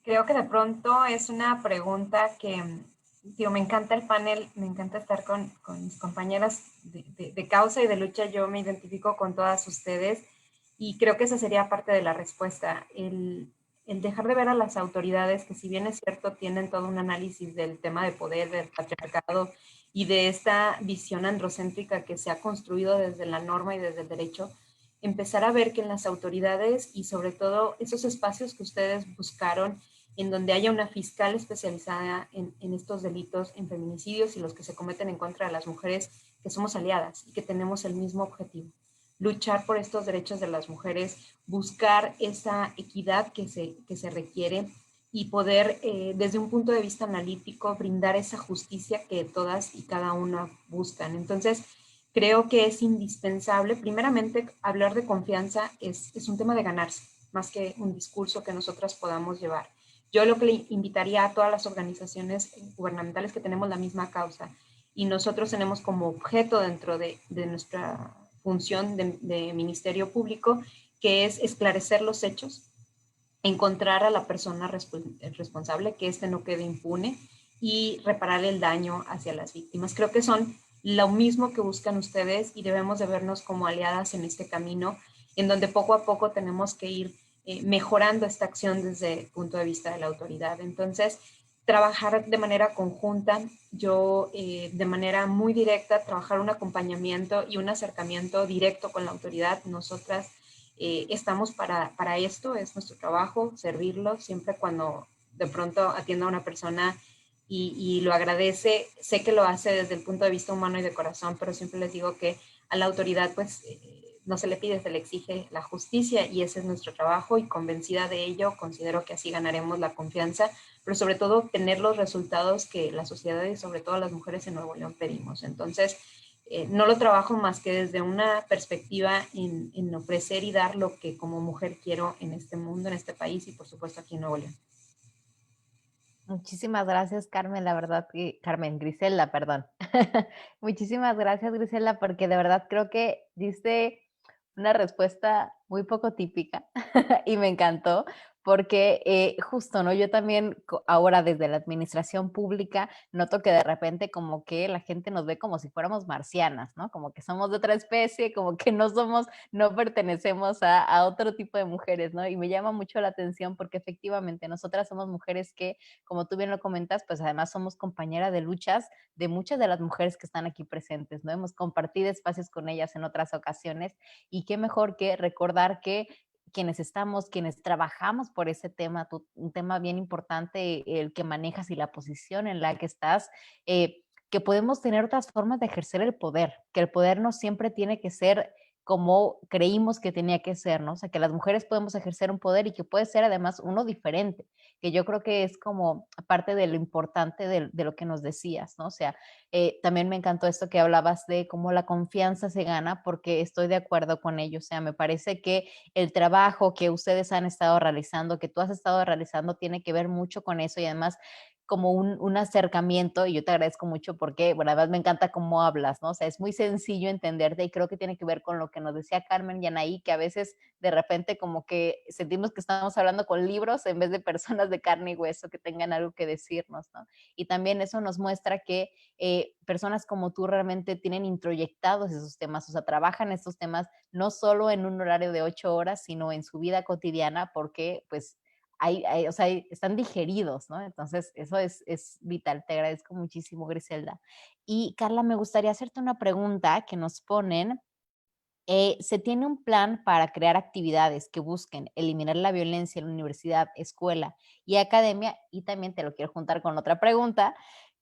Creo que de pronto es una pregunta que, digo, me encanta el panel, me encanta estar con mis compañeras de causa y de lucha. Yo me identifico con todas ustedes y creo que esa sería parte de la respuesta, el dejar de ver a las autoridades que, si bien es cierto, tienen todo un análisis del tema de poder, del patriarcado y de esta visión androcéntrica que se ha construido desde la norma y desde el derecho, empezar a ver que en las autoridades y sobre todo esos espacios que ustedes buscaron, en donde haya una fiscal especializada en estos delitos, en feminicidios y los que se cometen en contra de las mujeres, que somos aliadas y que tenemos el mismo objetivo: luchar por estos derechos de las mujeres, buscar esa equidad que se requiere y poder, desde un punto de vista analítico, brindar esa justicia que todas y cada una buscan. Entonces, creo que es indispensable, primeramente, hablar de confianza es un tema de ganarse, más que un discurso que nosotras podamos llevar. Yo lo que le invitaría a todas las organizaciones gubernamentales que tenemos la misma causa y nosotros tenemos como objeto dentro de nuestra función de Ministerio Público, que es esclarecer los hechos, encontrar a la persona responsable, que éste no quede impune y reparar el daño hacia las víctimas. Creo que son lo mismo que buscan ustedes y debemos de vernos como aliadas en este camino, en donde poco a poco tenemos que ir mejorando esta acción desde el punto de vista de la autoridad. Entonces, trabajar de manera conjunta, yo de manera muy directa, trabajar un acompañamiento y un acercamiento directo con la autoridad. Nosotras estamos para esto, es nuestro trabajo, servirlo, siempre cuando de pronto atienda a una persona y lo agradece, sé que lo hace desde el punto de vista humano y de corazón, pero siempre les digo que a la autoridad pues no se le pide, se le exige la justicia y ese es nuestro trabajo y convencida de ello, considero que así ganaremos la confianza, pero sobre todo obtener los resultados que la sociedad y sobre todo las mujeres en Nuevo León pedimos. Entonces, no lo trabajo más que desde una perspectiva en ofrecer y dar lo que como mujer quiero en este mundo, en este país y por supuesto aquí en Nuevo León. Muchísimas gracias, Carmen, la verdad que, Carmen, Griselda, perdón. Muchísimas gracias, Griselda, porque de verdad creo que diste una respuesta muy poco típica y me encantó porque justo, ¿no? Yo también ahora desde la administración pública noto que de repente como que la gente nos ve como si fuéramos marcianas, ¿no? Como que somos de otra especie, como que no somos, no pertenecemos a otro tipo de mujeres, ¿no? Y me llama mucho la atención porque efectivamente nosotras somos mujeres que, como tú bien lo comentas, pues además somos compañeras de luchas de muchas de las mujeres que están aquí presentes, ¿no? Hemos compartido espacios con ellas en otras ocasiones y qué mejor que recordar que quienes trabajamos por ese tema, un tema bien importante, el que manejas y la posición en la que estás, que podemos tener otras formas de ejercer el poder, que el poder no siempre tiene que ser como creímos que tenía que ser, ¿no? O sea, que las mujeres podemos ejercer un poder y que puede ser además uno diferente, que yo creo que es como parte de lo importante de lo que nos decías, ¿no? O sea, también me encantó esto que hablabas de cómo la confianza se gana, porque estoy de acuerdo con ello. O sea, me parece que el trabajo que ustedes han estado realizando, que tú has estado realizando, tiene que ver mucho con eso y además como un acercamiento, y yo te agradezco mucho porque, bueno, además me encanta cómo hablas, ¿no? O sea, es muy sencillo entenderte y creo que tiene que ver con lo que nos decía Carmen y Anaí, que a veces de repente como que sentimos que estamos hablando con libros en vez de personas de carne y hueso que tengan algo que decirnos, ¿no? Y también eso nos muestra que personas como tú realmente tienen introyectados esos temas, o sea, trabajan estos temas no solo en un horario de 8 horas, sino en su vida cotidiana, porque pues o sea, están digeridos, ¿no? Entonces, eso es vital. Te agradezco muchísimo, Griselda. Y Carla, me gustaría hacerte una pregunta que nos ponen. ¿Se tiene un plan para crear actividades que busquen eliminar la violencia en la universidad, escuela y academia? Y también te lo quiero juntar con otra pregunta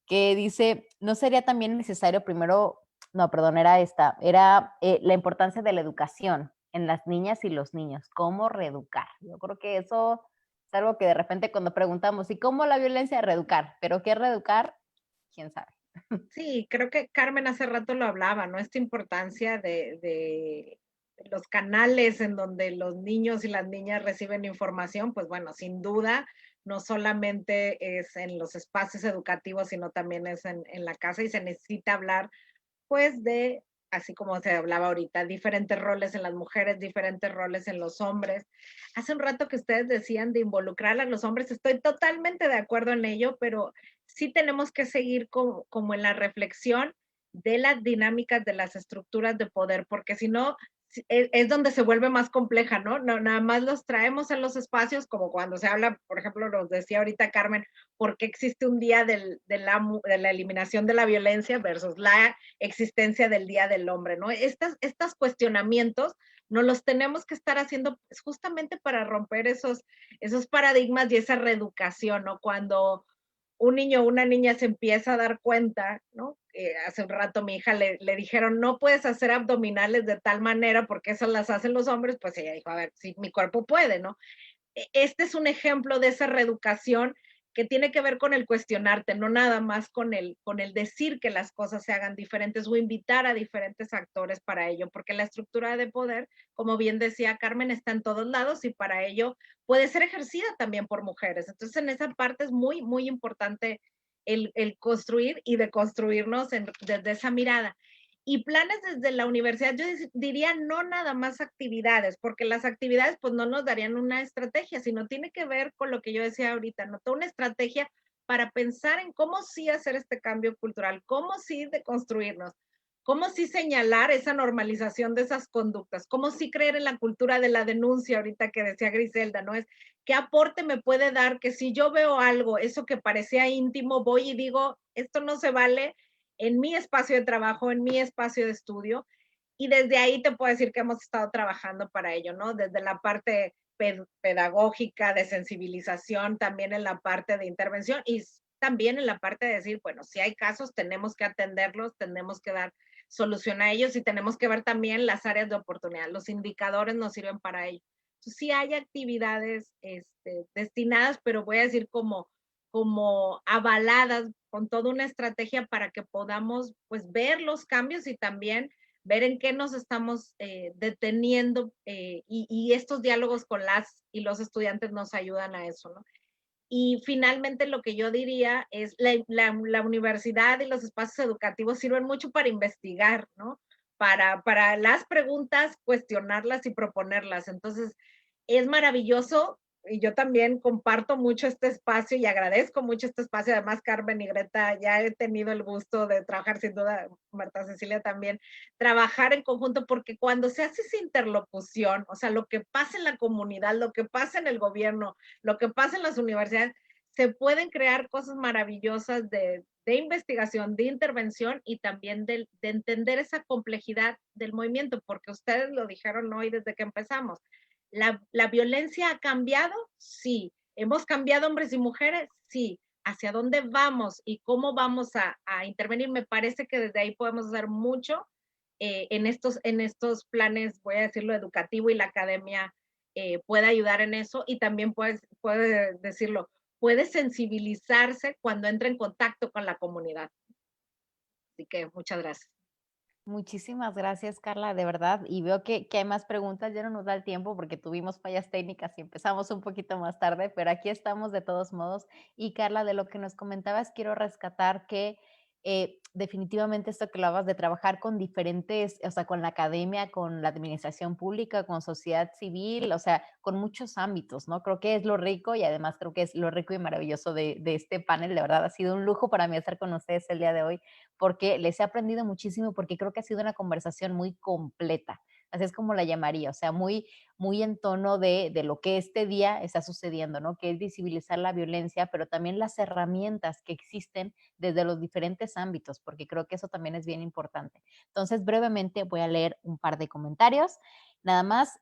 que dice, ¿no sería también necesario primero, no, perdón, era esta, era la importancia de la educación en las niñas y los niños? ¿Cómo reeducar? Yo creo que eso es algo que de repente cuando preguntamos, ¿y cómo la violencia? Reeducar, pero ¿qué reeducar? ¿Quién sabe? Sí, creo que Carmen hace rato lo hablaba, ¿no? Esta importancia de los canales en donde los niños y las niñas reciben información, pues bueno, sin duda, no solamente es en los espacios educativos, sino también es en la casa y se necesita hablar, pues, de, así como se hablaba ahorita, diferentes roles en las mujeres, diferentes roles en los hombres. Hace un rato que ustedes decían de involucrar a los hombres, estoy totalmente de acuerdo en ello, pero sí tenemos que seguir como en la reflexión de las dinámicas de las estructuras de poder, porque si no, es donde se vuelve más compleja, ¿no? No, nada más los traemos en los espacios, como cuando se habla, por ejemplo, nos decía ahorita Carmen, ¿por qué existe un día de la eliminación de la violencia versus la existencia del Día del Hombre, ¿no? Estos cuestionamientos no los tenemos que estar haciendo justamente para romper esos paradigmas y esa reeducación, ¿no? Cuando un niño o una niña se empieza a dar cuenta, ¿no? Hace un rato mi hija le dijeron, no puedes hacer abdominales de tal manera porque esas las hacen los hombres, pues ella dijo, a ver, si mi cuerpo puede, ¿no? Este es un ejemplo de esa reeducación que tiene que ver con el cuestionarte, no nada más con el decir que las cosas se hagan diferentes o invitar a diferentes actores para ello, porque la estructura de poder, como bien decía Carmen, está en todos lados y para ello puede ser ejercida también por mujeres. Entonces, en esa parte es muy, muy importante el construir y deconstruirnos desde esa mirada. Y planes desde la universidad, yo diría no nada más actividades, porque las actividades pues no nos darían una estrategia, sino tiene que ver con lo que yo decía ahorita, ¿no? Toda una estrategia para pensar en cómo sí hacer este cambio cultural, cómo sí deconstruirnos, cómo sí señalar esa normalización de esas conductas, cómo sí creer en la cultura de la denuncia, ahorita que decía Griselda, ¿no? Es qué aporte me puede dar que si yo veo algo, eso que parecía íntimo, voy y digo, esto no se vale en mi espacio de trabajo, en mi espacio de estudio, y desde ahí te puedo decir que hemos estado trabajando para ello, ¿no? Desde la parte pedagógica, de sensibilización, también en la parte de intervención y también en la parte de decir, bueno, si hay casos, tenemos que atenderlos, tenemos que dar solución a ellos y tenemos que ver también las áreas de oportunidad. Los indicadores nos sirven para ello. Entonces, sí hay actividades destinadas, pero voy a decir como avaladas con toda una estrategia para que podamos pues ver los cambios y también ver en qué nos estamos deteniendo y estos diálogos con las y los estudiantes nos ayudan a eso, ¿no? Y finalmente lo que yo diría es la universidad y los espacios educativos sirven mucho para investigar, ¿no? Para las preguntas, cuestionarlas y proponerlas. Entonces, es maravilloso y yo también comparto mucho este espacio y agradezco mucho este espacio. Además, Carmen y Greta, ya he tenido el gusto de trabajar, sin duda, Marta Cecilia también, trabajar en conjunto, porque cuando se hace esa interlocución, o sea, lo que pasa en la comunidad, lo que pasa en el gobierno, lo que pasa en las universidades, se pueden crear cosas maravillosas de investigación, de intervención y también de entender esa complejidad del movimiento, porque ustedes lo dijeron hoy desde que empezamos. ¿La violencia ha cambiado? Sí. ¿Hemos cambiado hombres y mujeres? Sí. ¿Hacia dónde vamos y cómo vamos a intervenir? Me parece que desde ahí podemos hacer mucho en estos planes, voy a decirlo, educativo y la academia puede ayudar en eso y también puede decirlo, puede sensibilizarse cuando entra en contacto con la comunidad. Así que muchas gracias. Muchísimas gracias, Carla, de verdad. Y veo que hay más preguntas, ya no nos da el tiempo porque tuvimos fallas técnicas y empezamos un poquito más tarde, pero aquí estamos de todos modos. Y Carla, de lo que nos comentabas, quiero rescatar que definitivamente esto que hablabas de trabajar con diferentes, o sea, con la academia, con la administración pública, con sociedad civil, o sea, con muchos ámbitos, ¿no? Creo que es lo rico y además creo que es lo rico y maravilloso de este panel. De verdad, ha sido un lujo para mí estar con ustedes el día de hoy porque les he aprendido muchísimo, porque creo que ha sido una conversación muy completa. Así es como la llamaría, o sea, muy, muy en tono de lo que este día está sucediendo, ¿no? Que es visibilizar la violencia, pero también las herramientas que existen desde los diferentes ámbitos, porque creo que eso también es bien importante. Entonces, brevemente voy a leer un par de comentarios. Nada más,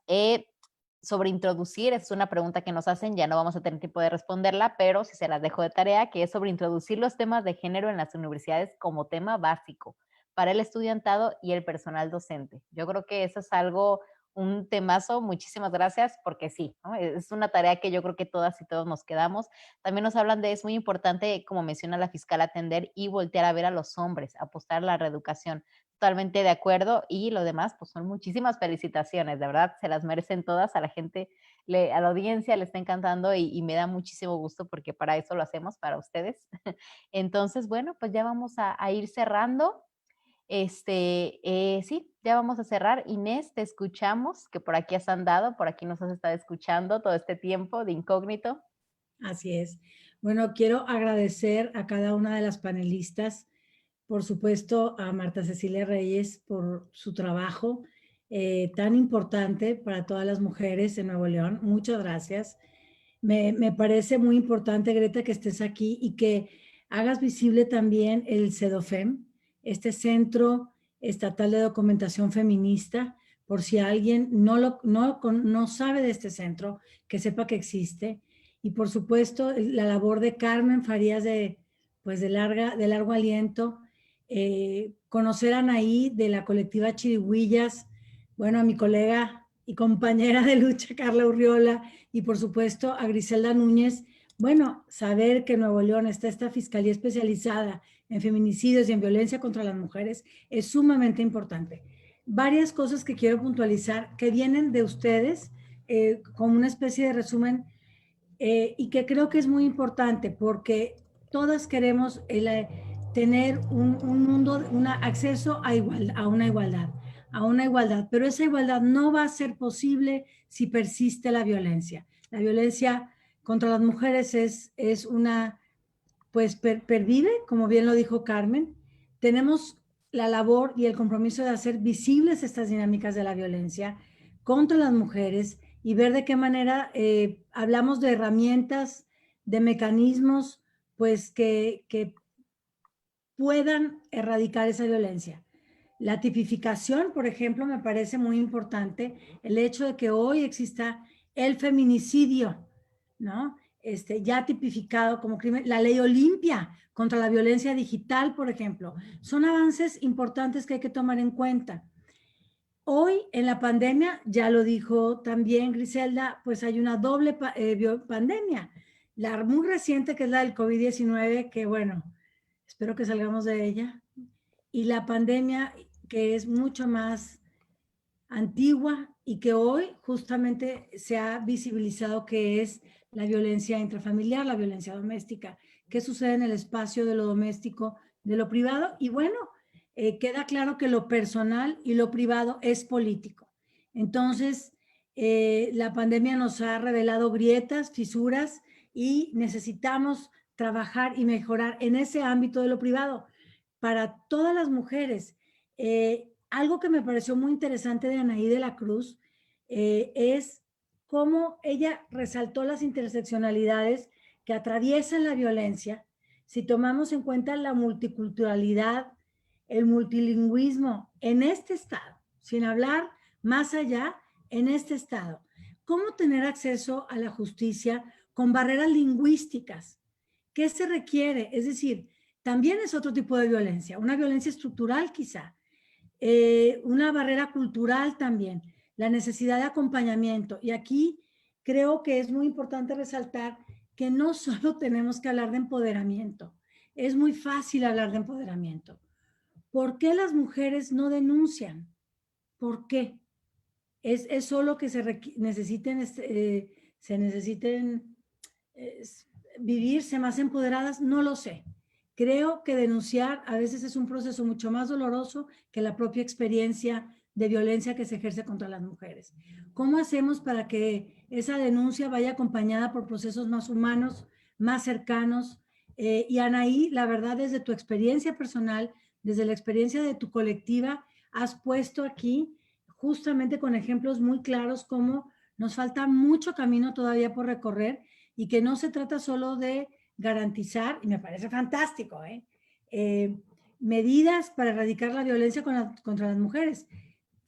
sobre introducir, es una pregunta que nos hacen, ya no vamos a tener tiempo de responderla, pero si se las dejo de tarea, que es sobre introducir los temas de género en las universidades como tema básico para el estudiantado y el personal docente. Yo creo que eso es algo, un temazo, muchísimas gracias, porque sí, ¿no? Es una tarea que yo creo que todas y todos nos quedamos. También nos hablan de, es muy importante, como menciona la fiscal, atender y voltear a ver a los hombres, apostar a la reeducación. Totalmente de acuerdo y lo demás, pues son muchísimas felicitaciones, de verdad, se las merecen todas, a la gente, a la audiencia le está encantando y me da muchísimo gusto porque para eso lo hacemos, para ustedes. Entonces, bueno, pues ya vamos a ir cerrando. Sí, ya vamos a cerrar. Inés, te escuchamos, que por aquí has andado, por aquí nos has estado escuchando todo este tiempo de incógnito. Así es. Bueno, quiero agradecer a cada una de las panelistas, por supuesto a Marta Cecilia Reyes por su trabajo tan importante para todas las mujeres en Nuevo León. Muchas gracias. Me parece muy importante, Greta, que estés aquí y que hagas visible también el CEDOFEM, este Centro Estatal de Documentación Feminista, por si alguien no sabe de este centro, que sepa que existe. Y por supuesto, la labor de Carmen Farías de largo aliento, conocer a Anaí de la colectiva Chirigüillas, bueno, a mi colega y compañera de lucha, Carla Urriola, y por supuesto a Griselda Núñez bueno, saber que en Nuevo León está esta Fiscalía especializada en feminicidios y en violencia contra las mujeres es sumamente importante. Varias cosas que quiero puntualizar que vienen de ustedes como una especie de resumen y que creo que es muy importante porque todas queremos tener un mundo, un acceso a una igualdad, pero esa igualdad no va a ser posible si persiste la violencia. La violencia contra las mujeres es una, pues pervive, como bien lo dijo Carmen. Tenemos la labor y el compromiso de hacer visibles estas dinámicas de la violencia contra las mujeres y ver de qué manera hablamos de herramientas, de mecanismos, pues que puedan erradicar esa violencia. La tipificación, por ejemplo, me parece muy importante, el hecho de que hoy exista el feminicidio, ¿no? Ya tipificado como crimen, la ley Olimpia contra la violencia digital, por ejemplo, son avances importantes que hay que tomar en cuenta. Hoy en la pandemia, ya lo dijo también Griselda, pues hay una doble pandemia. La muy reciente, que es la del COVID-19, que bueno, espero que salgamos de ella, y la pandemia que es mucho más antigua y que hoy justamente se ha visibilizado que es la violencia intrafamiliar, la violencia doméstica, que sucede en el espacio de lo doméstico, de lo privado. Y bueno, queda claro que lo personal y lo privado es político. Entonces, la pandemia nos ha revelado grietas, fisuras y necesitamos trabajar y mejorar en ese ámbito de lo privado para todas las mujeres. Algo que me pareció muy interesante de Anaí de la Cruz es cómo ella resaltó las interseccionalidades que atraviesan la violencia si tomamos en cuenta la multiculturalidad, el multilingüismo en este estado, sin hablar más allá en este estado. ¿Cómo tener acceso a la justicia con barreras lingüísticas? ¿Qué se requiere? Es decir, también es otro tipo de violencia, una violencia estructural quizá, una barrera cultural también, la necesidad de acompañamiento. Y aquí creo que es muy importante resaltar que no solo tenemos que hablar de empoderamiento, es muy fácil hablar de empoderamiento. ¿Por qué las mujeres no denuncian? ¿Por qué? ¿Es solo que se necesiten vivirse más empoderadas? No lo sé. Creo que denunciar a veces es un proceso mucho más doloroso que la propia experiencia de violencia que se ejerce contra las mujeres. ¿Cómo hacemos para que esa denuncia vaya acompañada por procesos más humanos, más cercanos? Y Anaí, la verdad, desde tu experiencia personal, desde la experiencia de tu colectiva, has puesto aquí justamente con ejemplos muy claros cómo nos falta mucho camino todavía por recorrer y que no se trata solo de garantizar, y me parece fantástico, medidas para erradicar la violencia contra las mujeres.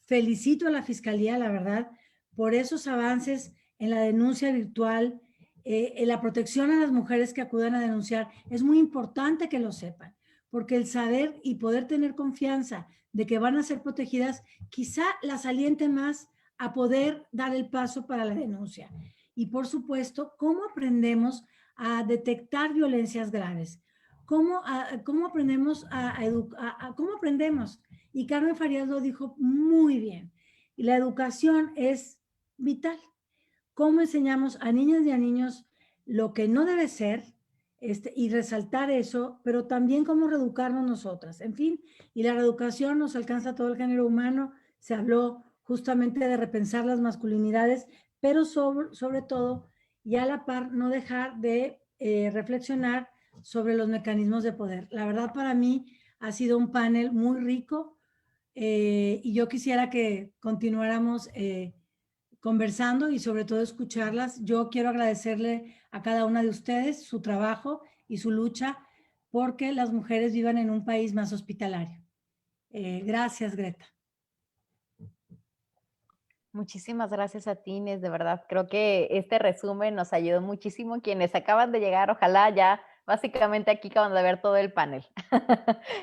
Felicito a la Fiscalía, la verdad, por esos avances en la denuncia virtual, en la protección a las mujeres que acudan a denunciar. Es muy importante que lo sepan, porque el saber y poder tener confianza de que van a ser protegidas, quizá las aliente más a poder dar el paso para la denuncia. Y por supuesto, ¿cómo aprendemos a detectar violencias graves? ¿Cómo aprendemos cómo aprendemos? Y Carmen Farías lo dijo muy bien. Y la educación es vital. ¿Cómo enseñamos a niñas y a niños lo que no debe ser y resaltar eso, pero también cómo reeducarnos nosotras? En fin, y la reeducación nos alcanza a todo el género humano. Se habló justamente de repensar las masculinidades, pero sobre todo, y a la par, no dejar de reflexionar sobre los mecanismos de poder. La verdad, para mí ha sido un panel muy rico y yo quisiera que continuáramos conversando y sobre todo escucharlas. Yo quiero agradecerle a cada una de ustedes su trabajo y su lucha porque las mujeres vivan en un país más hospitalario. Gracias, Greta. Muchísimas gracias a ti, Inés, de verdad. Creo que este resumen nos ayudó muchísimo. Quienes acaban de llegar, ojalá ya básicamente aquí acaban de ver todo el panel.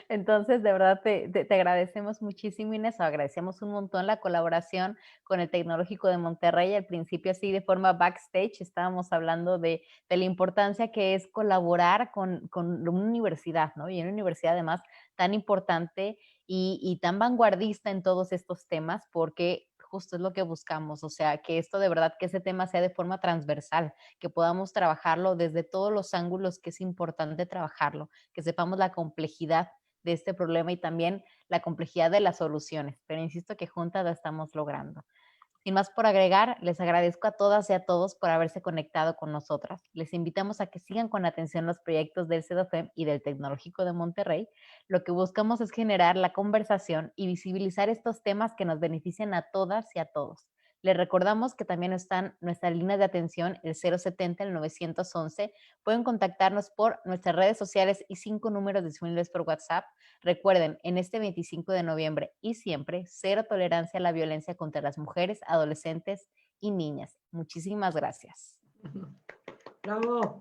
Entonces, de verdad, te agradecemos muchísimo, Inés, agradecemos un montón la colaboración con el Tecnológico de Monterrey. Al principio, así de forma backstage, estábamos hablando de la importancia que es colaborar con una universidad, ¿no? Y una universidad además tan importante y tan vanguardista en todos estos temas, porque justo es lo que buscamos, o sea, que esto de verdad, que ese tema sea de forma transversal, que podamos trabajarlo desde todos los ángulos que es importante trabajarlo, que sepamos la complejidad de este problema y también la complejidad de las soluciones, pero insisto que juntas la estamos logrando. Sin más por agregar, les agradezco a todas y a todos por haberse conectado con nosotras. Les invitamos a que sigan con atención los proyectos del CEDOFEM y del Tecnológico de Monterrey. Lo que buscamos es generar la conversación y visibilizar estos temas que nos benefician a todas y a todos. Les recordamos que también están nuestras líneas de atención, el 070, el 911. Pueden contactarnos por nuestras redes sociales y 5 números disponibles por WhatsApp. Recuerden, en este 25 de noviembre y siempre, cero tolerancia a la violencia contra las mujeres, adolescentes y niñas. Muchísimas gracias. Bravo.